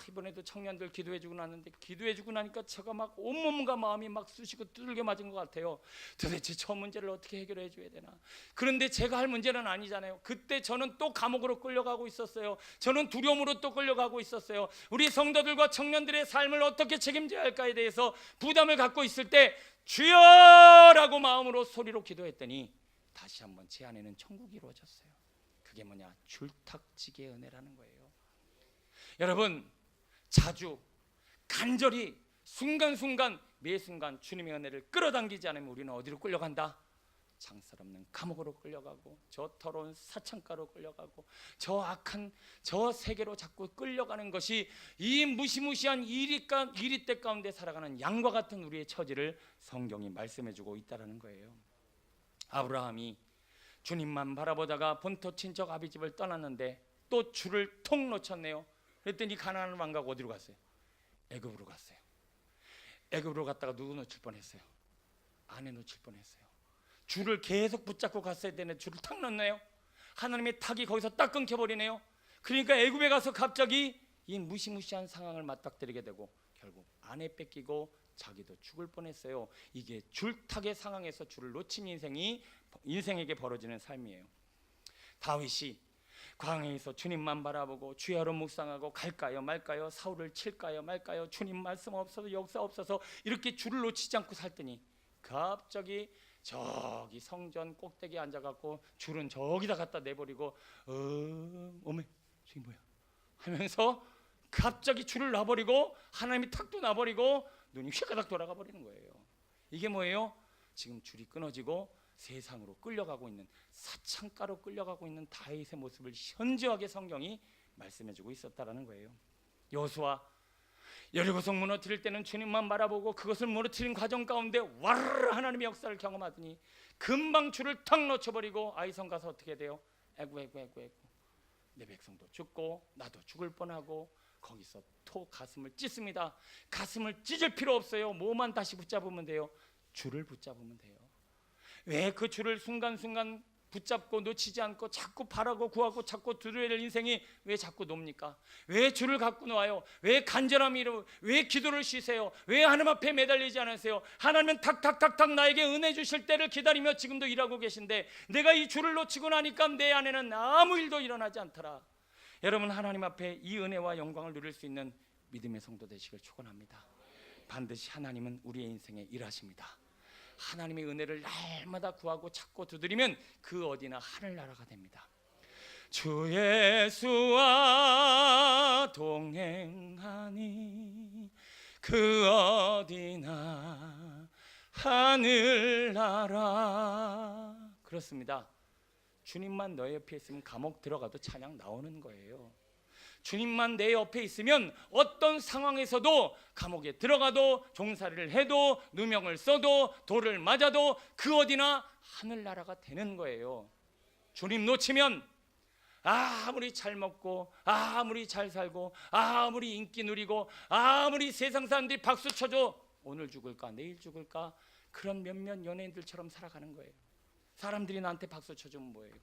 이번에도 청년들 기도해주고 나는데 기도해주고 나니까 제가 막 온몸과 마음이 막 쑤시고 두들겨 맞은 것 같아요. 도대체 저 문제를 어떻게 해결해 줘야 되나. 그런데 제가 할 문제는 아니잖아요. 그때 저는 또 감옥으로 끌려가고 있었어요. 저는 두려움으로 또 끌려가고 있었어요. 우리 성도들과 청년들의 삶을 어떻게 책임져야 할까에 대해서 부담을 갖고 있을 때 주여라고 마음으로 소리로 기도했더니 다시 한번 제 안에는 천국이 이루어졌어요. 그게 뭐냐? 줄탁지기의 은혜라는 거예요. 여러분, 자주 간절히 순간순간 매 순간 주님의 은혜를 끌어당기지 않으면 우리는 어디로 끌려간다? 장살 없는 감옥으로 끌려가고, 저 더러운 사창가로 끌려가고, 저 악한 저 세계로 자꾸 끌려가는 것이 이 무시무시한 이리때 가운데 살아가는 양과 같은 우리의 처지를 성경이 말씀해주고 있다는 거예요. 아브라함이 주님만 바라보다가 본토 친척 아비집을 떠났는데 또 줄을 통 놓쳤네요. 그랬더니 가나안을 안 가고 어디로 갔어요? 애굽으로 갔어요. 애굽으로 갔다가 누구 놓칠 뻔했어요? 아내 놓칠 뻔했어요. 줄을 계속 붙잡고 갔어야 되는데 줄을 탁 놓네요. 하나님의 탁이 거기서 딱 끊겨버리네요. 그러니까 애굽에 가서 갑자기 이 무시무시한 상황을 맞닥뜨리게 되고 결국 아내 뺏기고 자기도 죽을 뻔했어요. 이게 줄탁의 상황에서 줄을 놓친 인생에게 벌어지는 삶이에요. 다윗이 광야에서 주님만 바라보고 주야로 묵상하고 갈까요 말까요, 사울을 칠까요 말까요, 주님 말씀 없어서 역사 없어서 이렇게 줄을 놓치지 않고 살더니 갑자기 저기 성전 꼭대기에 앉아갖고 줄은 저기다 갖다 내버리고 어메 저기 뭐야 하면서 갑자기 줄을 놔버리고 하나님이 탁도 놔버리고 눈이 휘가닥 돌아가 버리는 거예요. 이게 뭐예요? 지금 줄이 끊어지고 세상으로 끌려가고 있는, 사창가로 끌려가고 있는 다윗의 모습을 현저하게 성경이 말씀해주고 있었다라는 거예요. 여호수아 여리고성 무너뜨릴 때는 주님만 바라보고 그것을 무너뜨린 과정 가운데 와르르 하나님의 역사를 경험하더니 금방 줄을 탁 놓쳐버리고 아이성 가서 어떻게 돼요? 애구 내 백성도 죽고 나도 죽을 뻔하고 거기서 가슴을 찢습니다. 가슴을 찢을 필요 없어요. 뭐만 다시 붙잡으면 돼요? 줄을 붙잡으면 돼요. 왜 그 줄을 순간순간 붙잡고 놓치지 않고 자꾸 바라고 구하고 자꾸 두드려야 될 인생이 왜 자꾸 놉니까? 왜 줄을 갖고 놓아요? 왜 간절함이로, 왜 기도를 쉬세요? 왜 하나님 앞에 매달리지 않으세요? 하나님은 탁탁탁탁 나에게 은혜 주실 때를 기다리며 지금도 일하고 계신데 내가 이 줄을 놓치고 나니까 내 안에는 아무 일도 일어나지 않더라. 여러분, 하나님 앞에 이 은혜와 영광을 누릴 수 있는 믿음의 성도 되시길 축원합니다. 반드시 하나님은 우리의 인생에 일하십니다. 하나님의 은혜를 날마다 구하고 찾고 두드리면 그 어디나 하늘나라가 됩니다. 주 예수와 동행하니 그 어디나 하늘나라. 그렇습니다. 주님만 너의 옆에 있으면 감옥 들어가도 찬양 나오는 거예요. 주님만 내 옆에 있으면 어떤 상황에서도 감옥에 들어가도 종살이를 해도 누명을 써도 돌을 맞아도 그 어디나 하늘나라가 되는 거예요. 주님 놓치면 아무리 잘 먹고 아무리 잘 살고 아무리 인기 누리고 아무리 세상 사람들이 박수 쳐줘 오늘 죽을까 내일 죽을까 그런 몇몇 연예인들처럼 살아가는 거예요. 사람들이 나한테 박수 쳐주면 뭐예요?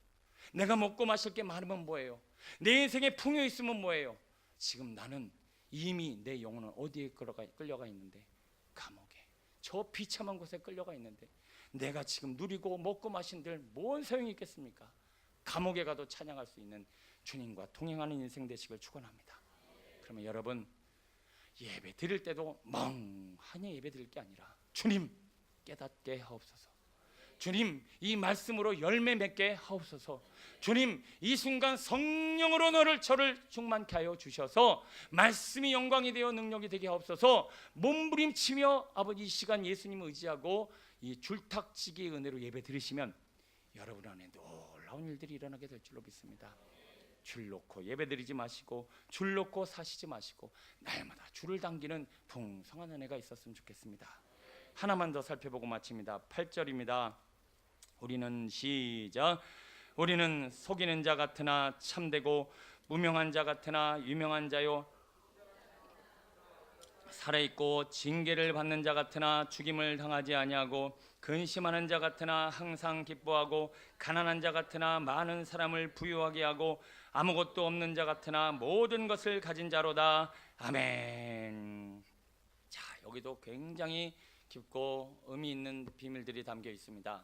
내가 먹고 마실 게 많으면 뭐예요? 내 인생에 풍요 있으면 뭐예요? 지금 나는 이미 내 영혼은 어디에 끌려가 있는데? 감옥에, 저 비참한 곳에 끌려가 있는데 내가 지금 누리고 먹고 마신들 뭔 소용이 있겠습니까? 감옥에 가도 찬양할 수 있는 주님과 동행하는 인생 되시길 축원합니다. 그러면 여러분, 예배 드릴 때도 멍하니 예배 드릴 게 아니라 주님 깨닫게 하옵소서. 주님 이 말씀으로 열매 맺게 하옵소서. 주님 이 순간 성령으로 저를 충만케 하여 주셔서 말씀이 영광이 되어 능력이 되게 하옵소서. 몸부림치며 아버지 이 시간 예수님 의지하고 이 줄탁지기의 은혜로 예배 드리시면 여러분 안에 놀라운 일들이 일어나게 될 줄로 믿습니다. 줄 놓고 예배 드리지 마시고 줄 놓고 사시지 마시고 날마다 줄을 당기는 풍성한 은혜가 있었으면 좋겠습니다. 하나만 더 살펴보고 마칩니다. 8절입니다. 우리는 시작. 우리는 속이는 자 같으나 참되고 무명한 자 같으나 유명한 자요 살아있고 징계를 받는 자 같으나 죽임을 당하지 아니하고 근심하는 자 같으나 항상 기뻐하고 가난한 자 같으나 많은 사람을 부유하게 하고 아무것도 없는 자 같으나 모든 것을 가진 자로다. 아멘. 자, 여기도 굉장히 깊고 의미 있는 비밀들이 담겨 있습니다.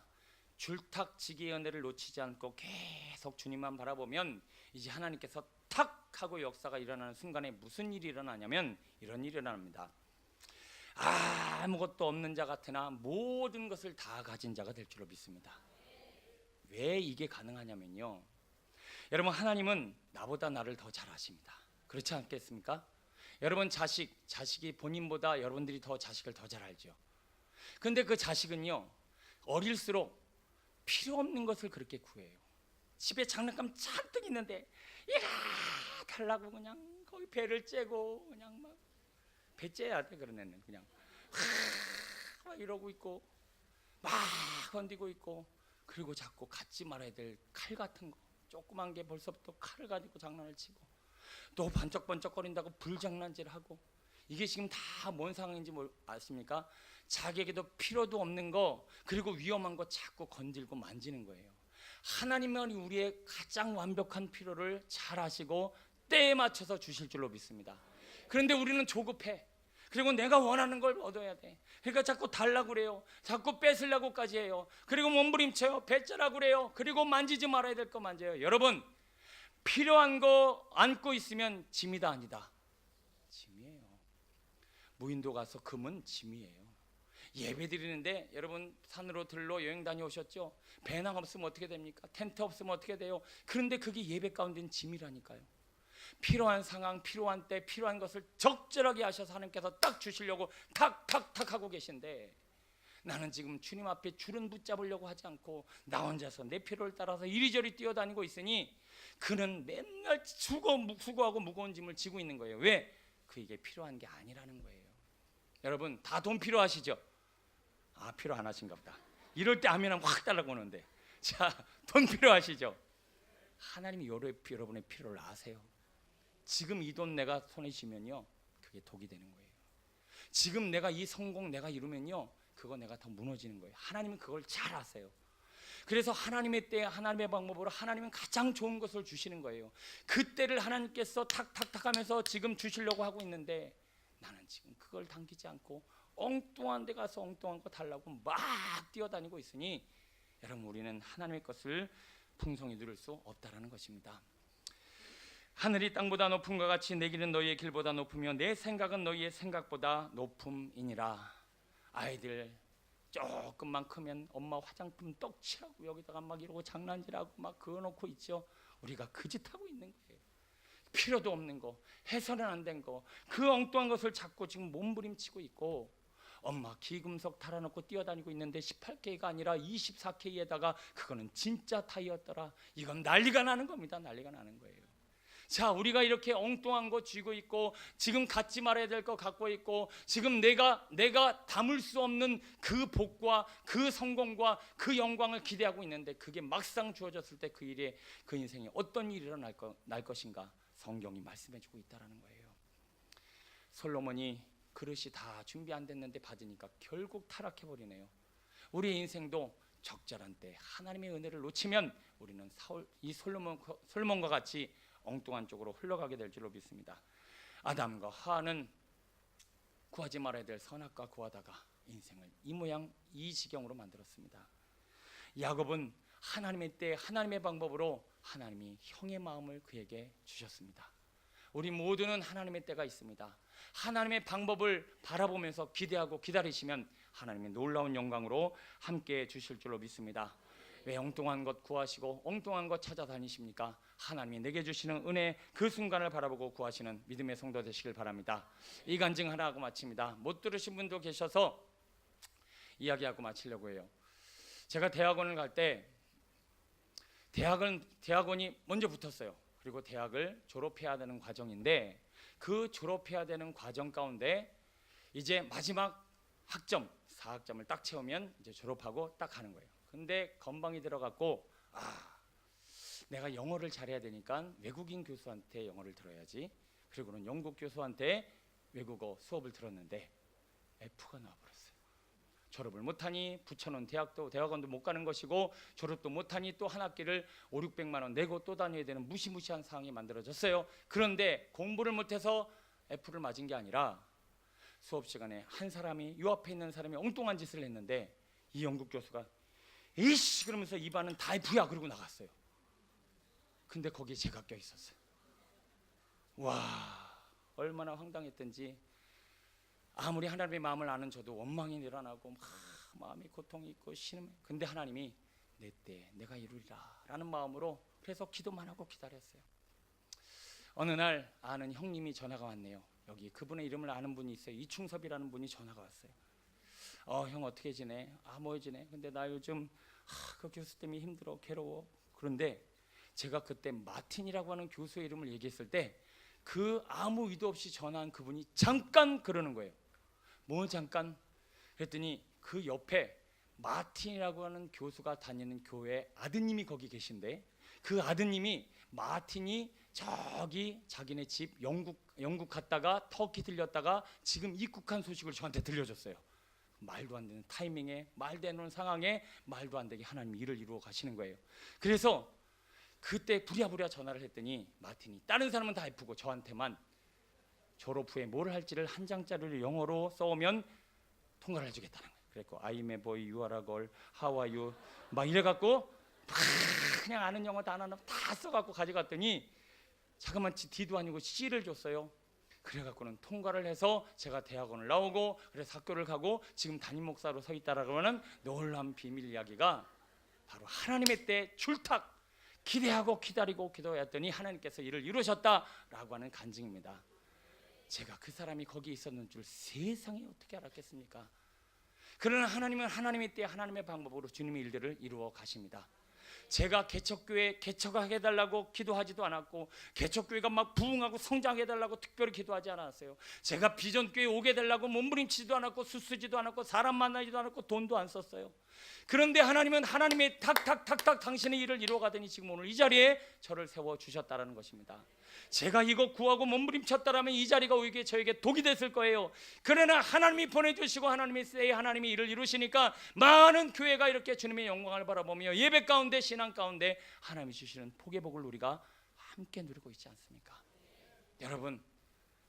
줄탁지기의 은혜를 놓치지 않고 계속 주님만 바라보면 이제 하나님께서 탁 하고 역사가 일어나는 순간에 무슨 일이 일어나냐면 이런 일이 일어납니다. 아무것도 없는 자 같으나 모든 것을 다 가진 자가 될 줄로 믿습니다. 왜 이게 가능하냐면요, 여러분, 하나님은 나보다 나를 더 잘 아십니다. 그렇지 않겠습니까? 여러분, 자식이 본인보다 여러분들이 더 자식을 더 잘 알죠. 근데 그 자식은요, 어릴수록 필요 없는 것을 그렇게 구해요. 집에 장난감 잔뜩 있는데 이가 달라고 그냥 거기 배를 째고 그냥 막 배 째야 돼. 그런 애는 그냥 막 이러고 있고 막 건디고 있고, 그리고 자꾸 갖지 말아야 될 칼 같은 거, 조그만 게 벌써부터 칼을 가지고 장난을 치고 또 번쩍번쩍거린다고 불장난질을 하고, 이게 지금 다 뭔 상황인지 아십니까? 자기에게도 필요도 없는 거, 그리고 위험한 거 자꾸 건들고 만지는 거예요. 하나님은 우리의 가장 완벽한 필요를 잘 아시고 때에 맞춰서 주실 줄로 믿습니다. 그런데 우리는 조급해. 그리고 내가 원하는 걸 얻어야 돼. 그러니까 자꾸 달라고 그래요. 자꾸 뺏으려고까지 해요. 그리고 몸부림쳐요. 뱉자라고 그래요. 그리고 만지지 말아야 될 거 만져요. 여러분, 필요한 거 안고 있으면 짐이다 아니다? 짐이에요. 무인도 가서 금은 짐이에요. 예배 드리는데 여러분, 산으로 들러 여행 다녀오셨죠? 배낭 없으면 어떻게 됩니까? 텐트 없으면 어떻게 돼요? 그런데 그게 예배 가운데는 짐이라니까요. 필요한 상황, 필요한 때, 필요한 것을 적절하게 하셔서 하나님께서 딱 주시려고 탁탁탁 하고 계신데, 나는 지금 주님 앞에 줄은 붙잡으려고 하지 않고 나 혼자서 내 필요를 따라서 이리저리 뛰어다니고 있으니 그는 맨날 수고하고 무거운 짐을 지고 있는 거예요. 왜? 그에게 필요한 게 아니라는 거예요. 여러분, 다 돈 필요하시죠? 필요 안 하신가 보다. 이럴 때 아멘하면 확 달라고 오는데, 자, 돈 필요하시죠? 하나님이 여러분의 필요를 아세요. 지금 이 돈 내가 손에 쥐면요, 그게 독이 되는 거예요. 지금 내가 이 성공 내가 이루면요, 그거 내가 더 무너지는 거예요. 하나님은 그걸 잘 아세요. 그래서 하나님의 때, 하나님의 방법으로 하나님은 가장 좋은 것을 주시는 거예요. 그때를 하나님께서 탁탁탁 하면서 지금 주시려고 하고 있는데, 나는 지금 그걸 당기지 않고 엉뚱한 데 가서 엉뚱한 거 달라고 막 뛰어다니고 있으니, 여러분, 우리는 하나님의 것을 풍성히 누릴 수 없다라는 것입니다. 하늘이 땅보다 높음과 같이 내 길은 너희의 길보다 높으며 내 생각은 너희의 생각보다 높음이니라. 아이들 조금만 크면 엄마 화장품 떡칠하고 여기다가 막 이러고 장난질하고 막 그어놓고 있죠. 우리가 그 짓 하고 있는 거예요. 필요도 없는 거, 해서는 안 된 거, 그 엉뚱한 것을 자꾸 지금 몸부림치고 있고, 엄마 기금속 달아놓고 뛰어다니고 있는데 18K가 아니라 24K에다가 그거는 진짜 타이어더라. 이건 난리가 나는 겁니다. 난리가 나는 거예요. 자, 우리가 이렇게 엉뚱한 거 쥐고 있고, 지금 갖지 말아야 될 거 갖고 있고, 지금 내가 담을 수 없는 그 복과 그 성공과 그 영광을 기대하고 있는데, 그게 막상 주어졌을 때 그 일에, 그 인생에 어떤 일이 일어날 것인가 성경이 말씀해주고 있다라는 거예요. 솔로몬이 그릇이 다 준비 안 됐는데 받으니까 결국 타락해버리네요. 우리의 인생도 적절한 때 하나님의 은혜를 놓치면 우리는 이 솔로몬과 같이 엉뚱한 쪽으로 흘러가게 될 줄로 믿습니다. 아담과 하와는 구하지 말아야 될 선악과 구하다가 인생을 이 모양 이 지경으로 만들었습니다. 야곱은 하나님의 때 하나님의 방법으로 하나님이 형의 마음을 그에게 주셨습니다. 우리 모두는 하나님의 때가 있습니다. 하나님의 방법을 바라보면서 기대하고 기다리시면 하나님의 놀라운 영광으로 함께 주실 줄로 믿습니다. 왜 엉뚱한 것 구하시고 엉뚱한 것 찾아다니십니까? 하나님이 내게 주시는 은혜, 그 순간을 바라보고 구하시는 믿음의 성도 되시길 바랍니다. 이 간증 하나 하고 마칩니다. 못 들으신 분도 계셔서 이야기하고 마치려고 해요. 제가 대학원을 갈 때 대학원이 먼저 붙었어요. 그리고 대학을 졸업해야 되는 과정인데, 그 졸업해야 되는 과정 가운데 이제 마지막 학점 4학점을 딱 채우면 이제 졸업하고 딱 하는 거예요. 근데 건방이 들어갔고, 내가 영어를 잘해야 되니까 외국인 교수한테 영어를 들어야지, 그리고는 영국 교수한테 외국어 수업을 들었는데 F가 나와버렸어요. 졸업을 못하니 붙여놓은 대학원도 못 가는 것이고, 졸업도 못하니 또 한 학기를 500~600만 원 내고 또 다녀야 되는 무시무시한 상황이 만들어졌어요. 그런데 공부를 못해서 F를 맞은 게 아니라 수업 시간에 한 사람이, 요 앞에 있는 사람이 엉뚱한 짓을 했는데 이 영국 교수가 이씨 그러면서 입안은 다 F야 그러고 나갔어요. 근데 거기에 제가 껴있었어요. 와, 얼마나 황당했던지. 아무리 하나님의 마음을 아는 저도 원망이 일어나고 막 마음이 고통이 있고 신음. 근데 하나님이 내 때 내가 이루리라 라는 마음으로, 그래서 기도만 하고 기다렸어요. 어느 날 아는 형님이 전화가 왔네요. 여기 그분의 이름을 아는 분이 있어요. 이충섭이라는 분이 전화가 왔어요. 형 어떻게 지내? 뭐 지내? 근데 나 요즘 그 교수 때문에 힘들어, 괴로워. 그런데 제가 그때 마틴이라고 하는 교수의 이름을 얘기했을 때 그 아무 의도 없이 전화한 그분이 잠깐 그러는 거예요. 뭐 잠깐? 그랬더니 그 옆에 마틴이라고 하는 교수가 다니는 교회 아드님이 거기 계신데, 그 아드님이 마틴이 저기 자기네 집 영국 갔다가 터키 들렸다가 지금 입국한 소식을 저한테 들려줬어요. 말도 안 되는 타이밍에, 말도 안 되는 상황에 말도 안 되게 하나님이 일을 이루어 가시는 거예요. 그래서 그때 부랴부랴 전화를 했더니 마틴이 다른 사람은 다 F고 저한테만 졸업 후에 뭘 할지를 한 장짜리를 영어로 써오면 통과를 해주겠다는 거예요. 그래서 I'm a boy, you are a girl, how are you 막 이래갖고 그냥 아는 영어 다 써갖고 가져갔더니 자그마한 D도 아니고 C를 줬어요. 그래갖고는 통과를 해서 제가 대학원을 나오고, 그래서 학교를 가고 지금 담임 목사로 서 있다라고 하는 놀라운 비밀 이야기가 바로 하나님의 때 출탁 기대하고 기다리고 기도했더니 하나님께서 일을 이루셨다라고 하는 간증입니다. 제가 그 사람이 거기 있었는 줄 세상에 어떻게 알았겠습니까? 그러나 하나님은 하나님의 때 하나님의 방법으로 주님의 일들을 이루어 가십니다. 제가 개척교회 개척하게 해달라고 기도하지도 않았고, 개척교회가 막 부흥하고 성장해 달라고 특별히 기도하지 않았어요. 제가 비전교회 오게 되려고 몸부림치지도 않았고 수쓰지도 않았고 사람 만나지도 않았고 돈도 안 썼어요. 그런데 하나님은 하나님의 탁탁탁탁 당신의 일을 이루어가더니 지금 오늘 이 자리에 저를 세워주셨다는 것입니다. 제가 이거 구하고 몸부림쳤다라면 이 자리가 오히려 저에게 독이 됐을 거예요. 그러나 하나님이 보내주시고 하나님의 때에 하나님이 일을 이루시니까 많은 교회가 이렇게 주님의 영광을 바라보며 예배 가운데 신앙 가운데 하나님이 주시는 복의 복을 우리가 함께 누리고 있지 않습니까? 여러분,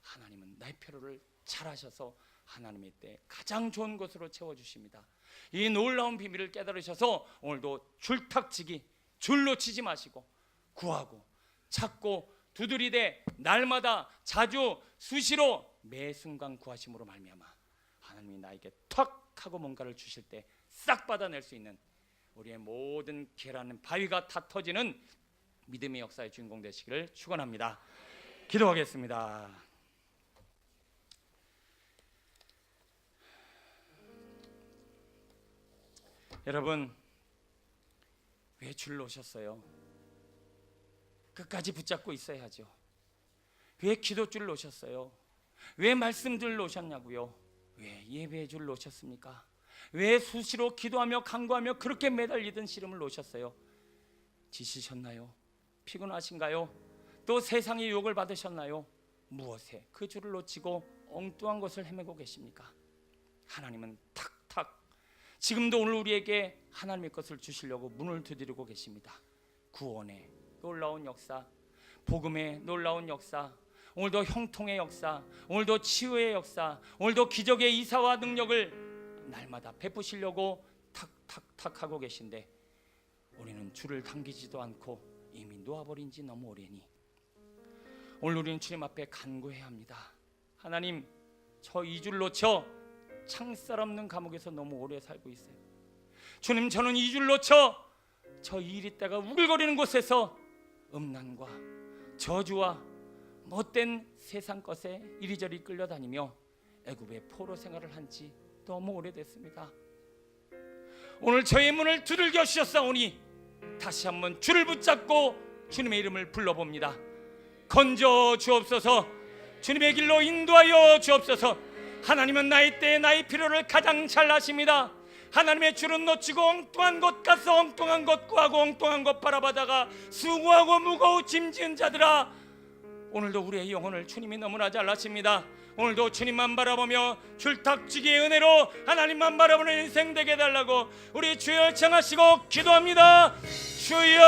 하나님은 나의 필요를 잘 아셔서 하나님의 때 가장 좋은 것으로 채워주십니다. 이 놀라운 비밀을 깨달으셔서 오늘도 줄탁치기, 줄 놓치지 마시고 구하고 찾고 두드리되 날마다 자주 수시로 매 순간 구하심으로 말미암아 하나님이 나에게 턱 하고 뭔가를 주실 때 싹 받아낼 수 있는 우리의 모든 계라는 바위가 다 터지는 믿음의 역사의 주인공 되시기를 축원합니다. 기도하겠습니다. 여러분, 왜 줄 놓으셨어요? 끝까지 붙잡고 있어야죠. 왜 기도줄 놓으셨어요? 왜 말씀줄 놓으셨냐고요? 왜 예배의 줄 놓으셨습니까? 왜 수시로 기도하며 간구하며 그렇게 매달리던 씨름을 놓으셨어요? 지치셨나요? 피곤하신가요? 또 세상의 유혹을 받으셨나요? 무엇에 그 줄을 놓치고 엉뚱한 것을 헤매고 계십니까? 하나님은 탁탁 지금도 오늘 우리에게 하나님의 것을 주시려고 문을 두드리고 계십니다. 구원의 놀라운 역사, 복음의 놀라운 역사, 오늘도 형통의 역사, 오늘도 치유의 역사, 오늘도 기적의 이사와 능력을 날마다 베푸시려고 탁탁탁 하고 계신데 우리는 줄을 당기지도 않고 이미 놓아버린 지 너무 오래니 오늘 우리는 주님 앞에 간구해야 합니다. 하나님, 저 이 줄 놓쳐 창살 없는 감옥에서 너무 오래 살고 있어요. 주님, 저는 이 줄 놓쳐 저 이리다가 우글거리는 곳에서 음란과 저주와 못된 세상 것에 이리저리 끌려다니며 애굽의 포로 생활을 한 지 너무 오래됐습니다. 오늘 저의 문을 두들겨 주셨사오니 다시 한번 줄을 붙잡고 주님의 이름을 불러봅니다. 건져 주옵소서. 주님의 길로 인도하여 주옵소서. 하나님은 나의 때에 나의 필요를 가장 잘 아십니다. 하나님의 줄은 놓치고 엉뚱한 곳 가서 엉뚱한 것 구하고 엉뚱한 것 바라보다가 수고하고 무거워 짐지은 자들아, 오늘도 우리의 영혼을 주님이 너무나 잘 아십니다. 오늘도 주님만 바라보며 줄탁지기의 은혜로 하나님만 바라보는 인생 되게 해달라고 우리 주여 청하시고 기도합니다. 주여